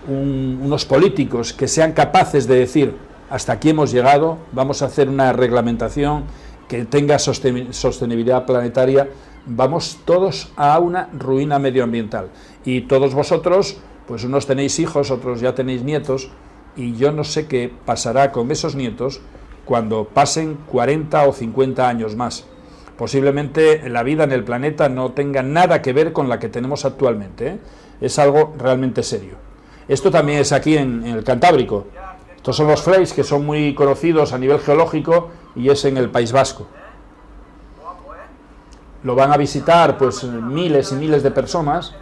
unos políticos que sean capaces de decir hasta aquí hemos llegado, vamos a hacer una reglamentación que tenga sostenibilidad planetaria, vamos todos a una ruina medioambiental. Y todos vosotros, pues unos tenéis hijos, otros ya tenéis nietos, y yo no sé qué pasará con esos nietos cuando pasen 40 o 50 años más. Posiblemente la vida en el planeta no tenga nada que ver con la que tenemos actualmente, Es algo realmente serio. Esto también es aquí en el Cantábrico. Estos son los Fleis, que son muy conocidos a nivel geológico, y es en el País Vasco. Lo van a visitar pues miles y miles de personas.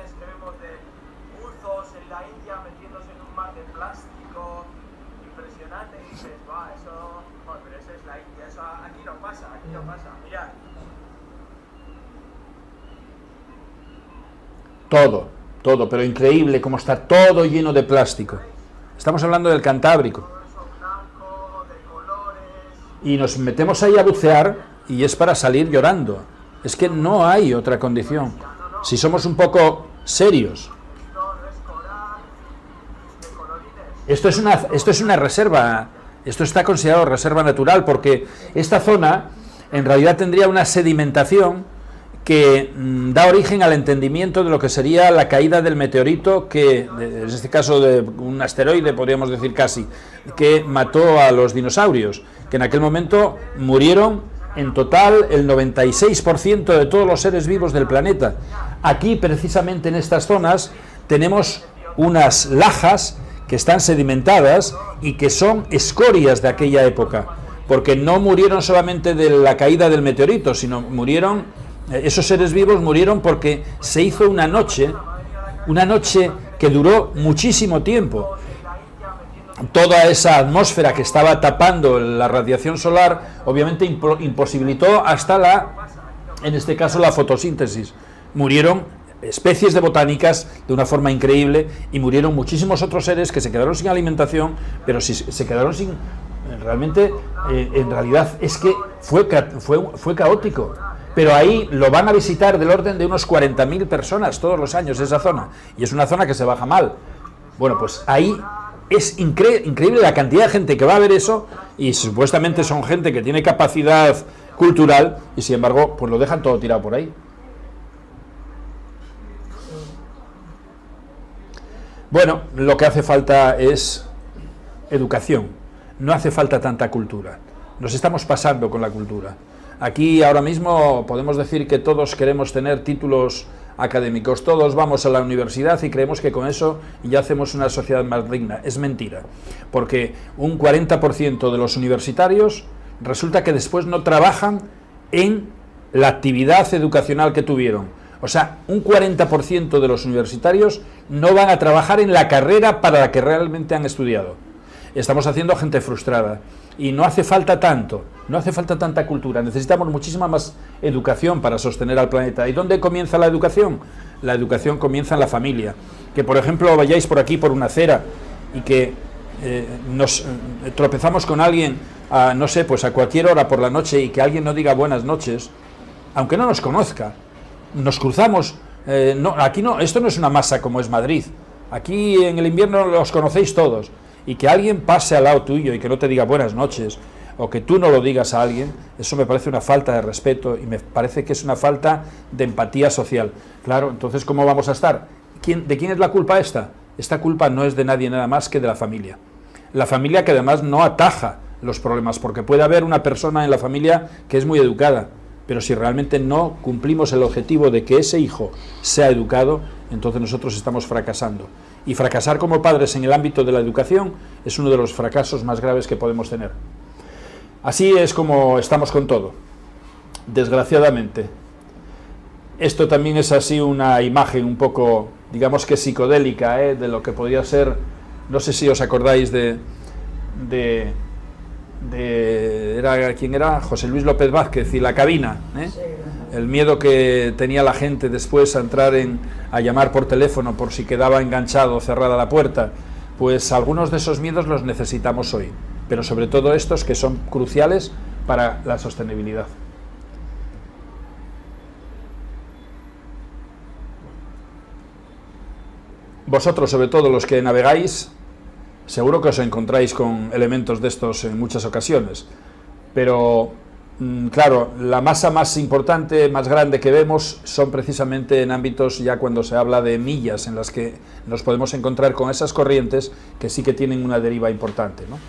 Todo, pero increíble cómo está todo lleno de plástico. Estamos hablando del Cantábrico. Y nos metemos ahí a bucear y es para salir llorando. Es que no hay otra condición. Si somos un poco serios. Esto es una reserva. Esto está considerado reserva natural porque esta zona en realidad tendría una sedimentación que da origen al entendimiento de lo que sería la caída del meteorito, que en este caso de un asteroide, podríamos decir casi, que mató a los dinosaurios, que en aquel momento murieron en total el 96% de todos los seres vivos del planeta. Aquí, precisamente en estas zonas, tenemos unas lajas que están sedimentadas y que son escorias de aquella época, porque no murieron solamente de la caída del meteorito, sino esos seres vivos murieron porque se hizo una noche que duró muchísimo tiempo. Toda esa atmósfera que estaba tapando la radiación solar, obviamente imposibilitó en este caso, la fotosíntesis. Murieron especies de botánicas de una forma increíble y murieron muchísimos otros seres que se quedaron sin alimentación, pero si se quedaron sin... Realmente, en realidad, es que fue caótico. Pero ahí lo van a visitar del orden de unos 40.000 personas todos los años, esa zona, y es una zona que se baja mal. Bueno, pues ahí es increíble la cantidad de gente que va a ver eso, y supuestamente son gente que tiene capacidad cultural, y sin embargo, pues lo dejan todo tirado por ahí. Bueno, lo que hace falta es educación, no hace falta tanta cultura. Nos estamos pasando con la cultura. Aquí ahora mismo podemos decir que todos queremos tener títulos académicos, todos vamos a la universidad y creemos que con eso ya hacemos una sociedad más digna. Es mentira, porque un 40% de los universitarios resulta que después no trabajan en la actividad educacional que tuvieron. O sea, un 40% de los universitarios no van a trabajar en la carrera para la que realmente han estudiado. Estamos haciendo gente frustrada y no hace falta tanto, no hace falta tanta cultura, necesitamos muchísima más educación para sostener al planeta. ¿Y dónde comienza la educación? La educación comienza en la familia. Que, por ejemplo, vayáis por aquí, por una acera, y que nos tropezamos con alguien, no sé, pues a cualquier hora por la noche, y que alguien no diga buenas noches, aunque no nos conozca. Nos cruzamos, aquí no, esto no es una masa como es Madrid, aquí en el invierno los conocéis todos, y que alguien pase al lado tuyo y que no te diga buenas noches, o que tú no lo digas a alguien, eso me parece una falta de respeto y me parece que es una falta de empatía social. Claro, entonces ¿cómo vamos a estar? ¿De quién es la culpa esta? Esta culpa no es de nadie nada más que de la familia. La familia que además no ataja los problemas, porque puede haber una persona en la familia que es muy educada, pero si realmente no cumplimos el objetivo de que ese hijo sea educado, entonces nosotros estamos fracasando. Y fracasar como padres en el ámbito de la educación es uno de los fracasos más graves que podemos tener. Así es como estamos con todo, desgraciadamente. Esto también es así una imagen un poco, digamos que psicodélica, de lo que podría ser, no sé si os acordáis ¿quién era? José Luis López Vázquez y La Cabina, el miedo que tenía la gente después a entrar a llamar por teléfono por si quedaba enganchado o cerrada la puerta. Pues algunos de esos miedos los necesitamos hoy, pero sobre todo estos que son cruciales para la sostenibilidad. Vosotros, sobre todo los que navegáis, seguro que os encontráis con elementos de estos en muchas ocasiones, pero claro, la masa más importante, más grande que vemos son precisamente en ámbitos ya cuando se habla de millas, en las que nos podemos encontrar con esas corrientes que sí que tienen una deriva importante, ¿no?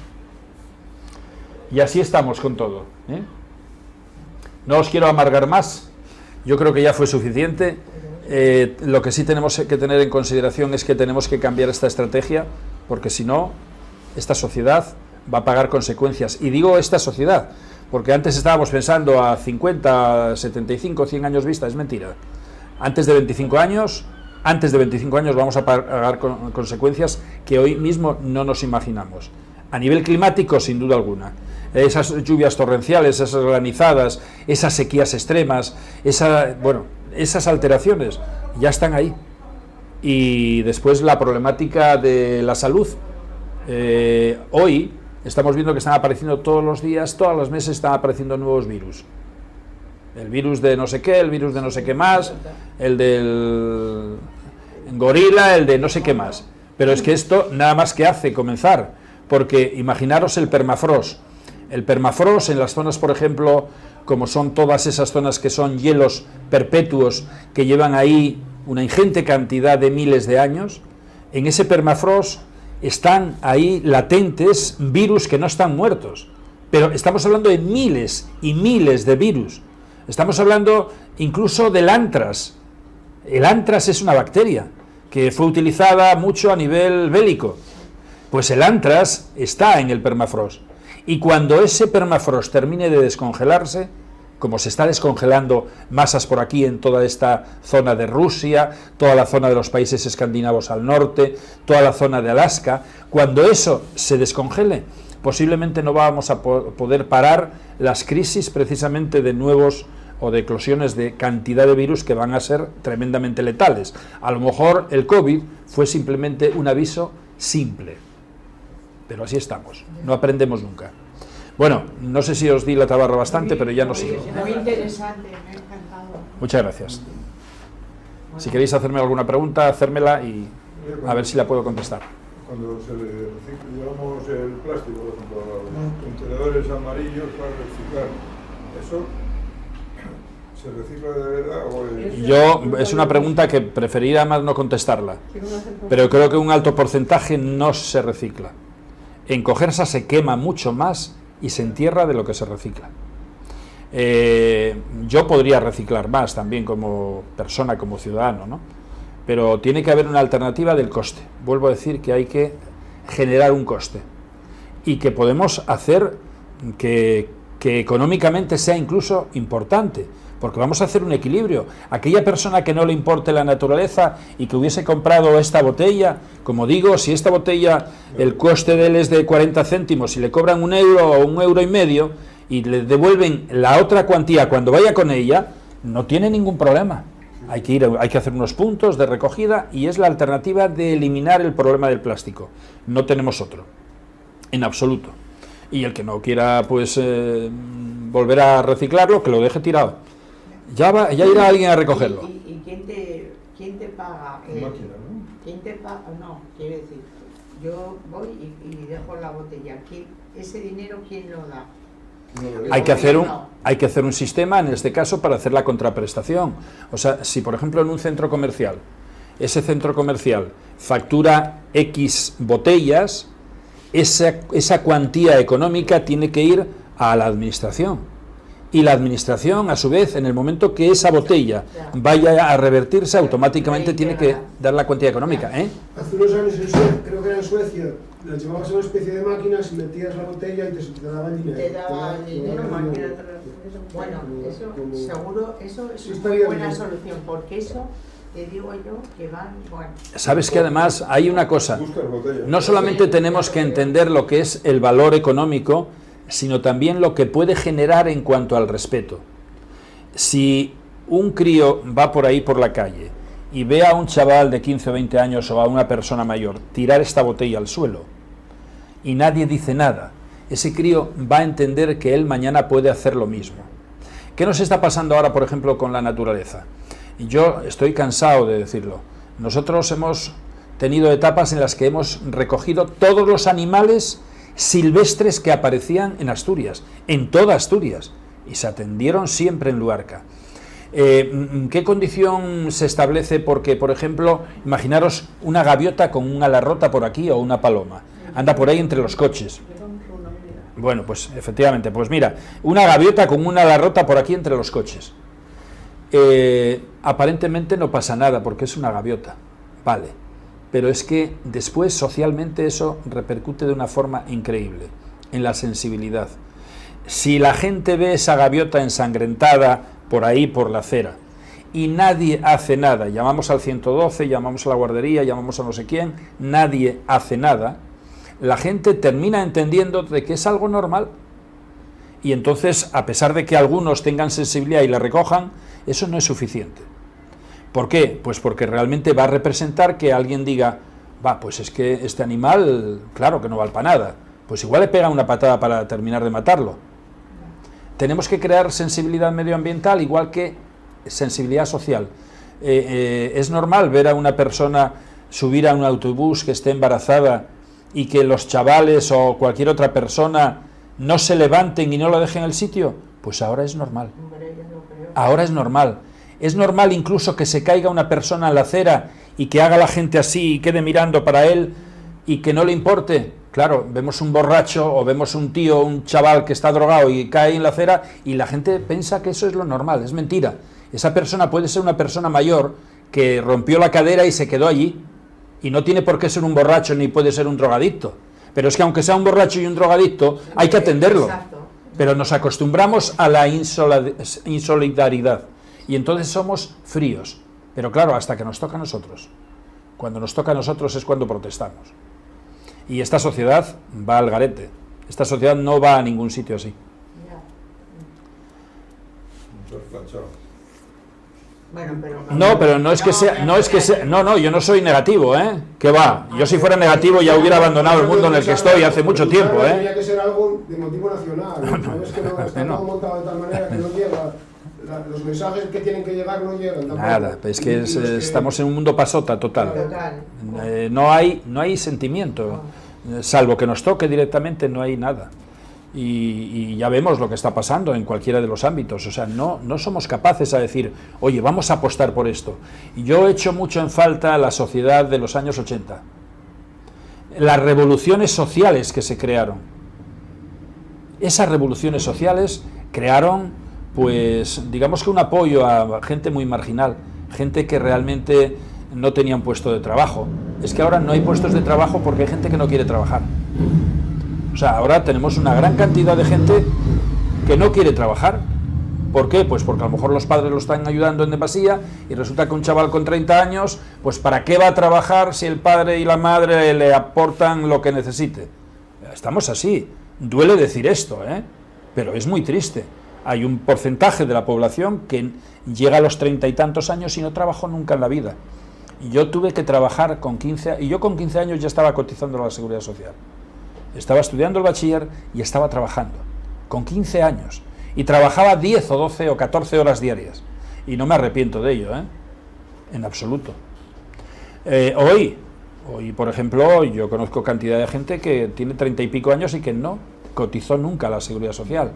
Y así estamos con todo, No os quiero amargar más, yo creo que ya fue suficiente. Lo que sí tenemos que tener en consideración es que tenemos que cambiar esta estrategia, porque si no, esta sociedad va a pagar consecuencias. Y digo esta sociedad, porque antes estábamos pensando a 50, 75, 100 años vista, es mentira. Antes de 25 años vamos a pagar consecuencias que hoy mismo no nos imaginamos. A nivel climático, sin duda alguna. Esas lluvias torrenciales, esas granizadas, esas sequías extremas, esas alteraciones ya están ahí. Y después la problemática de la salud. Hoy estamos viendo que están apareciendo todos los días, todos los meses están apareciendo nuevos virus. El virus de no sé qué, el virus de no sé qué más, el del gorila, el de no sé qué más. Pero es que esto nada más que hace comenzar, porque imaginaros el permafrost. El permafrost en las zonas, por ejemplo, como son todas esas zonas que son hielos perpetuos, que llevan ahí una ingente cantidad de miles de años, en ese permafrost están ahí latentes virus que no están muertos, pero estamos hablando de miles y miles de virus. Estamos hablando incluso del antrax. El antrax es una bacteria que fue utilizada mucho a nivel bélico. Pues el antrax está en el permafrost. Y cuando ese permafrost termine de descongelarse, como se está descongelando masas por aquí en toda esta zona de Rusia, toda la zona de los países escandinavos al norte, toda la zona de Alaska, cuando eso se descongele, posiblemente no vamos a poder parar las crisis precisamente de nuevos o de eclosiones de cantidad de virus que van a ser tremendamente letales. A lo mejor el COVID fue simplemente un aviso simple, pero así estamos, no aprendemos nunca. Bueno, no sé si os di la tabarra bastante, pero ya no sigo. Muy interesante, me ha encantado. Muchas gracias. Si queréis hacerme alguna pregunta, hacérmela y a ver si la puedo contestar. Cuando se recicla, llevamos el plástico, por ejemplo, a los contenedores amarillos para reciclar, ¿eso ¿Se recicla de verdad o es...? Yo, es una pregunta que preferiría más no contestarla, pero creo que un alto porcentaje no se recicla. En Cogersa se quema mucho más y se entierra de lo que se recicla. Yo podría reciclar más también como persona, como ciudadano, ¿no? Pero tiene que haber una alternativa del coste. Vuelvo a decir que hay que generar un coste y que podemos hacer que económicamente sea incluso importante, porque vamos a hacer un equilibrio. Aquella persona que no le importe la naturaleza y que hubiese comprado esta botella, como digo, si esta botella, el coste de él es de 40 céntimos y le cobran 1 euro o 1,5 euros y le devuelven la otra cuantía cuando vaya con ella, no tiene ningún problema. Hay que hacer unos puntos de recogida y es la alternativa de eliminar el problema del plástico. No tenemos otro, en absoluto. Y el que no quiera pues volver a reciclarlo, que lo deje tirado. Ya irá alguien a recogerlo. ¿Y quién te paga? Máquina, ¿no? ¿Quién te paga? No, quiero decir, yo voy y dejo la botella. ¿Ese dinero quién lo da? Hay que hacer un sistema, en este caso, para hacer la contraprestación. O sea, si por ejemplo en un centro comercial, ese centro comercial factura X botellas, esa cuantía económica tiene que ir a la administración. Y la administración, a su vez, en el momento que esa botella vaya a revertirse, automáticamente tiene que dar la cuantía económica. Hace unos años en Suecia, creo que era en Suecia, la llevabas a una especie de máquinas y metías la botella y te daba el dinero. Te daba el dinero, bueno, eso seguro, eso es Sí, una buena solución, porque eso, te digo yo, que van, bueno. Sabes que además hay una cosa, no solamente tenemos que entender lo que es el valor económico, sino también lo que puede generar en cuanto al respeto. Si un crío va por ahí por la calle y ve a un chaval de 15 o 20 años o a una persona mayor tirar esta botella al suelo y nadie dice nada, ese crío va a entender que él mañana puede hacer lo mismo. ¿Qué nos está pasando ahora, por ejemplo, con la naturaleza? Y yo estoy cansado de decirlo. Nosotros hemos tenido etapas en las que hemos recogido todos los animales silvestres que aparecían en Asturias, en toda Asturias, y se atendieron siempre en Luarca. ¿Qué condición se establece? Porque, por ejemplo, imaginaros una gaviota con una alarrota por aquí o una paloma, anda por ahí entre los coches. Bueno, pues efectivamente, pues mira, una gaviota con una alarrota por aquí entre los coches. Aparentemente no pasa nada porque es una gaviota, vale. Pero es que después socialmente eso repercute de una forma increíble en la sensibilidad. Si la gente ve esa gaviota ensangrentada por ahí, por la acera, y nadie hace nada, llamamos al 112, llamamos a la guardería, llamamos a no sé quién, nadie hace nada, la gente termina entendiendo de que es algo normal. Y entonces, a pesar de que algunos tengan sensibilidad y la recojan, eso no es suficiente. ¿Por qué? Pues porque realmente va a representar que alguien diga, pues es que este animal, claro que no vale para nada, pues igual le pega una patada para terminar de matarlo. Tenemos que crear sensibilidad medioambiental igual que sensibilidad social. Es normal ver a una persona subir a un autobús que esté embarazada y que los chavales o cualquier otra persona no se levanten y no lo dejen en el sitio. Pues ahora es normal. Ahora es normal. Es normal incluso que se caiga una persona en la acera y que haga la gente así y quede mirando para él y que no le importe. Claro, vemos un borracho o vemos un tío, un chaval que está drogado y cae en la acera y la gente piensa que eso es lo normal. Es mentira. Esa persona puede ser una persona mayor que rompió la cadera y se quedó allí y no tiene por qué ser un borracho ni puede ser un drogadicto. Pero es que aunque sea un borracho y un drogadicto hay que atenderlo. Pero nos acostumbramos a la insolidaridad. Y entonces somos fríos, pero claro, hasta que nos toca a nosotros. Cuando nos toca a nosotros es cuando protestamos. Y esta sociedad va al garete. Esta sociedad no va a ningún sitio así. No, pero no es que sea, no, yo no soy negativo, ¿Qué va? Yo si fuera negativo ya hubiera abandonado el mundo en el que estoy hace mucho tiempo, Tendría que ser algo de motivo nacional. No es que no está todo montado de tal manera que no llega. Los mensajes que tienen que llegar no llegan tampoco. Nada, es que estamos en un mundo pasota total. No hay sentimiento, salvo que nos toque directamente, no hay nada. y ya vemos lo que está pasando en cualquiera de los ámbitos. O sea, no somos capaces a decir, oye, vamos a apostar por esto. Y yo he hecho mucho en falta la sociedad de los años 80. Las revoluciones sociales que se crearon. Esas revoluciones sociales crearon, pues, digamos que un apoyo a gente muy marginal, gente que realmente no tenía un puesto de trabajo. Es que ahora no hay puestos de trabajo porque hay gente que no quiere trabajar. O sea, ahora tenemos una gran cantidad de gente que no quiere trabajar. ¿Por qué? Pues porque a lo mejor los padres lo están ayudando en demasía y resulta que un chaval con 30 años, pues ¿para qué va a trabajar si el padre y la madre le aportan lo que necesite? Estamos así. Duele decir esto, pero es muy triste. Hay un porcentaje de la población que llega a los 30 y tantos años y no trabajó nunca en la vida. Y yo tuve que trabajar con 15 y yo con 15 años ya estaba cotizando a la Seguridad Social. Estaba estudiando el bachiller y estaba trabajando, con 15 años, y trabajaba 10 o 12 o 14 horas diarias, y no me arrepiento de ello, en absoluto. Hoy, por ejemplo, yo conozco cantidad de gente que tiene 30 y pico años y que no cotizó nunca a la Seguridad Social.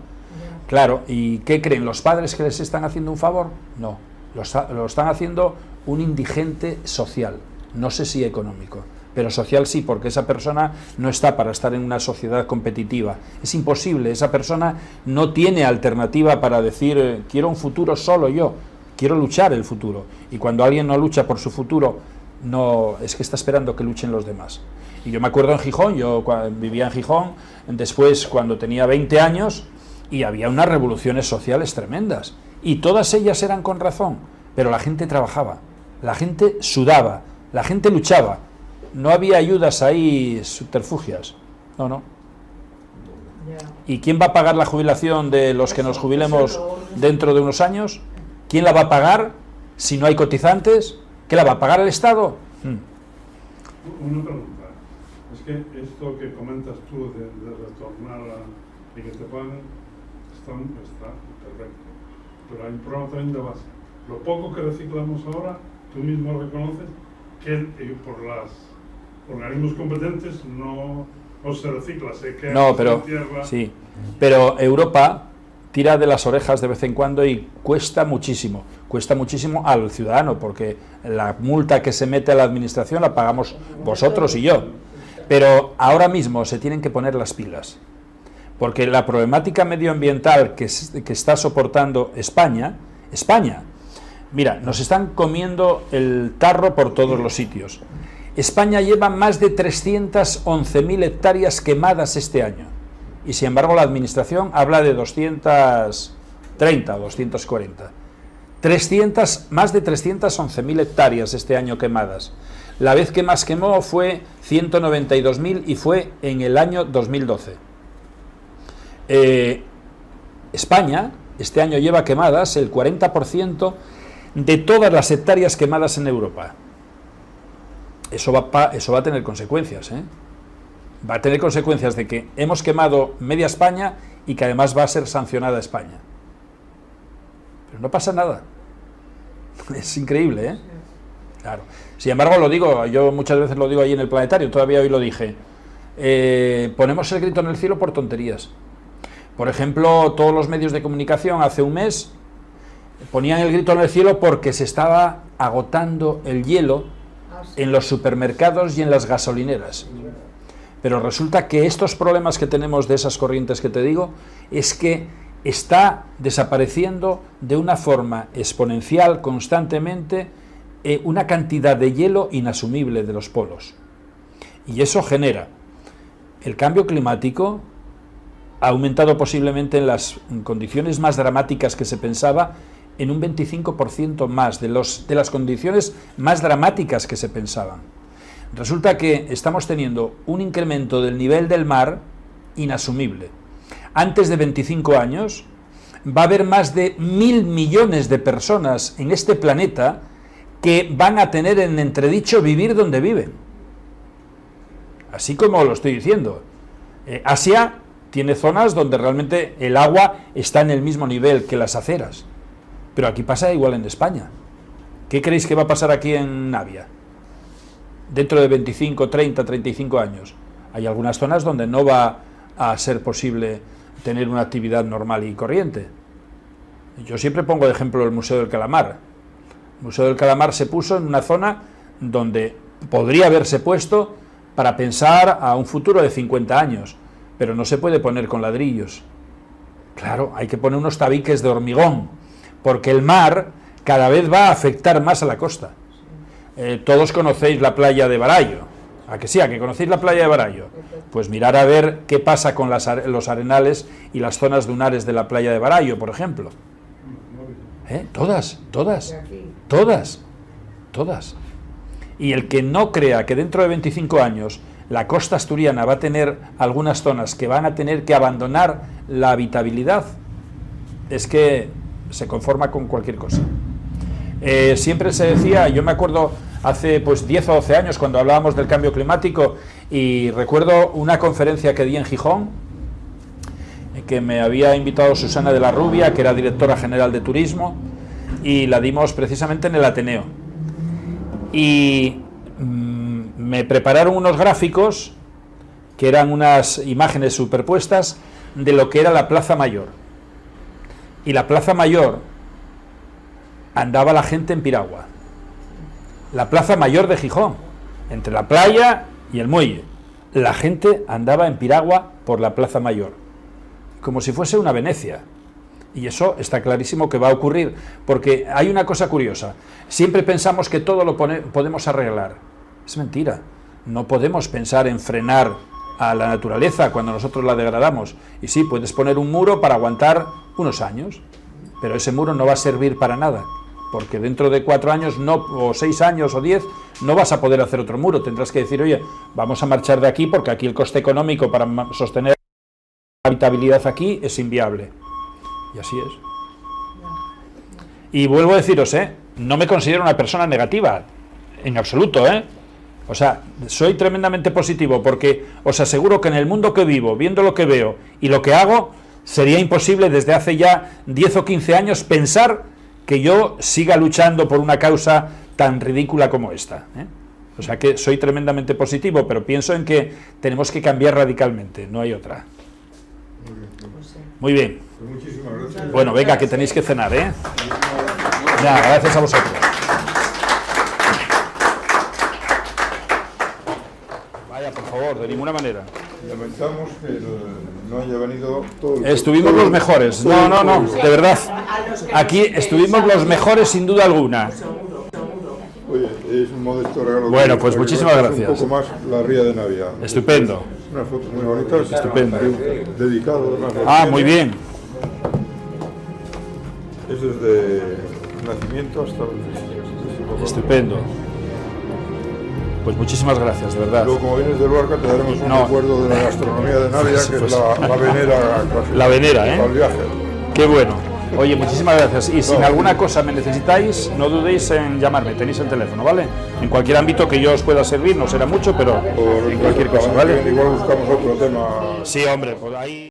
Claro, ¿y qué creen? ¿Los padres que les están haciendo un favor? No, lo están haciendo un indigente social, no sé si económico. Pero social sí, porque esa persona no está para estar en una sociedad competitiva. Es imposible, esa persona no tiene alternativa para decir, quiero un futuro solo yo, quiero luchar el futuro. Y cuando alguien no lucha por su futuro, no es que está esperando que luchen los demás. Y yo me acuerdo en Gijón, yo vivía en Gijón, después cuando tenía 20 años, y había unas revoluciones sociales tremendas. Y todas ellas eran con razón, pero la gente trabajaba, la gente sudaba, la gente luchaba. No había ayudas ahí subterfugias, no. ¿Y quién va a pagar la jubilación de los que nos jubilemos dentro de unos años? ¿Quién la va a pagar si no hay cotizantes? ¿Qué la va a pagar el Estado? Una pregunta. Es que esto que comentas tú de retornar y que te pagan está perfecto. Pero hay un problema también de base. Lo poco que reciclamos ahora, tú mismo reconoces que por los organismos competentes no se recicla, se queda en tierra. Sí, pero Europa tira de las orejas de vez en cuando y cuesta muchísimo al ciudadano, porque la multa que se mete a la administración la pagamos vosotros y yo, pero ahora mismo se tienen que poner las pilas, porque la problemática medioambiental que está soportando España, mira, nos están comiendo el tarro por todos los sitios. España lleva más de 311.000 hectáreas quemadas este año, y sin embargo la administración habla de 230 o 240. Más de 311.000 hectáreas este año quemadas. La vez que más quemó fue 192.000 y fue en el año 2012. España este año lleva quemadas el 40% de todas las hectáreas quemadas en Europa. Eso va a tener consecuencias, Va a tener consecuencias de que hemos quemado media España y que además va a ser sancionada España. Pero no pasa nada. Es increíble, Claro. Sin embargo, lo digo, yo muchas veces lo digo ahí en el Planetario, todavía hoy lo dije. Ponemos el grito en el cielo por tonterías. Por ejemplo, todos los medios de comunicación hace un mes ponían el grito en el cielo porque se estaba agotando el hielo en los supermercados y en las gasolineras. Pero resulta que estos problemas que tenemos de esas corrientes que te digo, es que está desapareciendo de una forma exponencial constantemente una cantidad de hielo inasumible de los polos. Y eso genera el cambio climático, ha aumentado posiblemente en las condiciones más dramáticas que se pensaba, en un 25% más de las condiciones más dramáticas que se pensaban. Resulta que estamos teniendo un incremento del nivel del mar inasumible. Antes de 25 años va a haber más de 1.000 millones de personas en este planeta que van a tener en entredicho vivir donde viven. Así como lo estoy diciendo. Asia tiene zonas donde realmente el agua está en el mismo nivel que las aceras. Pero aquí pasa igual en España. ¿Qué creéis que va a pasar aquí en Navia? Dentro de 25, 30, 35 años. Hay algunas zonas donde no va a ser posible tener una actividad normal y corriente. Yo siempre pongo de ejemplo el Museo del Calamar. El Museo del Calamar se puso en una zona donde podría haberse puesto para pensar a un futuro de 50 años, pero no se puede poner con ladrillos. Claro, hay que poner unos tabiques de hormigón, porque el mar cada vez va a afectar más a la costa. Todos conocéis la playa de Barallo, ¿a que sí? ¿A que conocéis la playa de Barallo? Pues mirar a ver qué pasa con los arenales y las zonas dunares de la playa de Barallo, por ejemplo. Todas. Y el que no crea que dentro de 25 años la costa asturiana va a tener algunas zonas que van a tener que abandonar la habitabilidad, es que se conforma con cualquier cosa. Siempre se decía, yo me acuerdo hace pues 10 o 12 años cuando hablábamos del cambio climático, y recuerdo una conferencia que di en Gijón, que me había invitado Susana de la Rubia, que era directora general de turismo, y la dimos precisamente en el Ateneo. Y me prepararon unos gráficos que eran unas imágenes superpuestas de lo que era la Plaza Mayor. Y la Plaza Mayor andaba la gente en piragua. La Plaza Mayor de Gijón, entre la playa y el muelle. La gente andaba en piragua por la Plaza Mayor, como si fuese una Venecia. Y eso está clarísimo que va a ocurrir, porque hay una cosa curiosa. Siempre pensamos que todo lo podemos arreglar. Es mentira. No podemos pensar en frenar a la naturaleza cuando nosotros la degradamos. Y sí, puedes poner un muro para aguantar unos años, pero ese muro no va a servir para nada, porque dentro de 4 años, o 6 años o 10, no vas a poder hacer otro muro. Tendrás que decir, oye, vamos a marchar de aquí porque aquí el coste económico para sostener la habitabilidad aquí es inviable. Y así es. Y vuelvo a deciros, no me considero una persona negativa, en absoluto, O sea, soy tremendamente positivo, porque os aseguro que en el mundo que vivo, viendo lo que veo y lo que hago, sería imposible desde hace ya 10 o 15 años pensar que yo siga luchando por una causa tan ridícula como esta. O sea que soy tremendamente positivo, pero pienso en que tenemos que cambiar radicalmente, no hay otra. Muy bien. Muchísimas gracias. Bueno, venga, que tenéis que cenar, Ya, gracias a vosotros. Vaya, por favor, de ninguna manera. Lamentamos que no haya venido todo el... Estuvimos los mejores. No, de verdad. Aquí estuvimos los mejores sin duda alguna. Oye, es un modesto regalo. Bueno, pues muchísimas gracias. Un poco más la ría de Navidad. Estupendo. Unas fotos muy bonitas. Estupendo. Dedicado. Muy bien. Es desde el nacimiento hasta el... Estupendo. Pues muchísimas gracias, de verdad. Luego, como vienes de Luarca, te daremos un recuerdo de la gastronomía de Navia, que pues, es la venera clásica. La venera, Al viaje. Qué bueno. Oye, muchísimas gracias. Y si en alguna cosa me necesitáis, no dudéis en llamarme, tenéis el teléfono, ¿vale? En cualquier ámbito que yo os pueda servir, no será mucho, pero en cualquier cosa, ¿vale? Igual buscamos otro tema. Sí, hombre, pues ahí...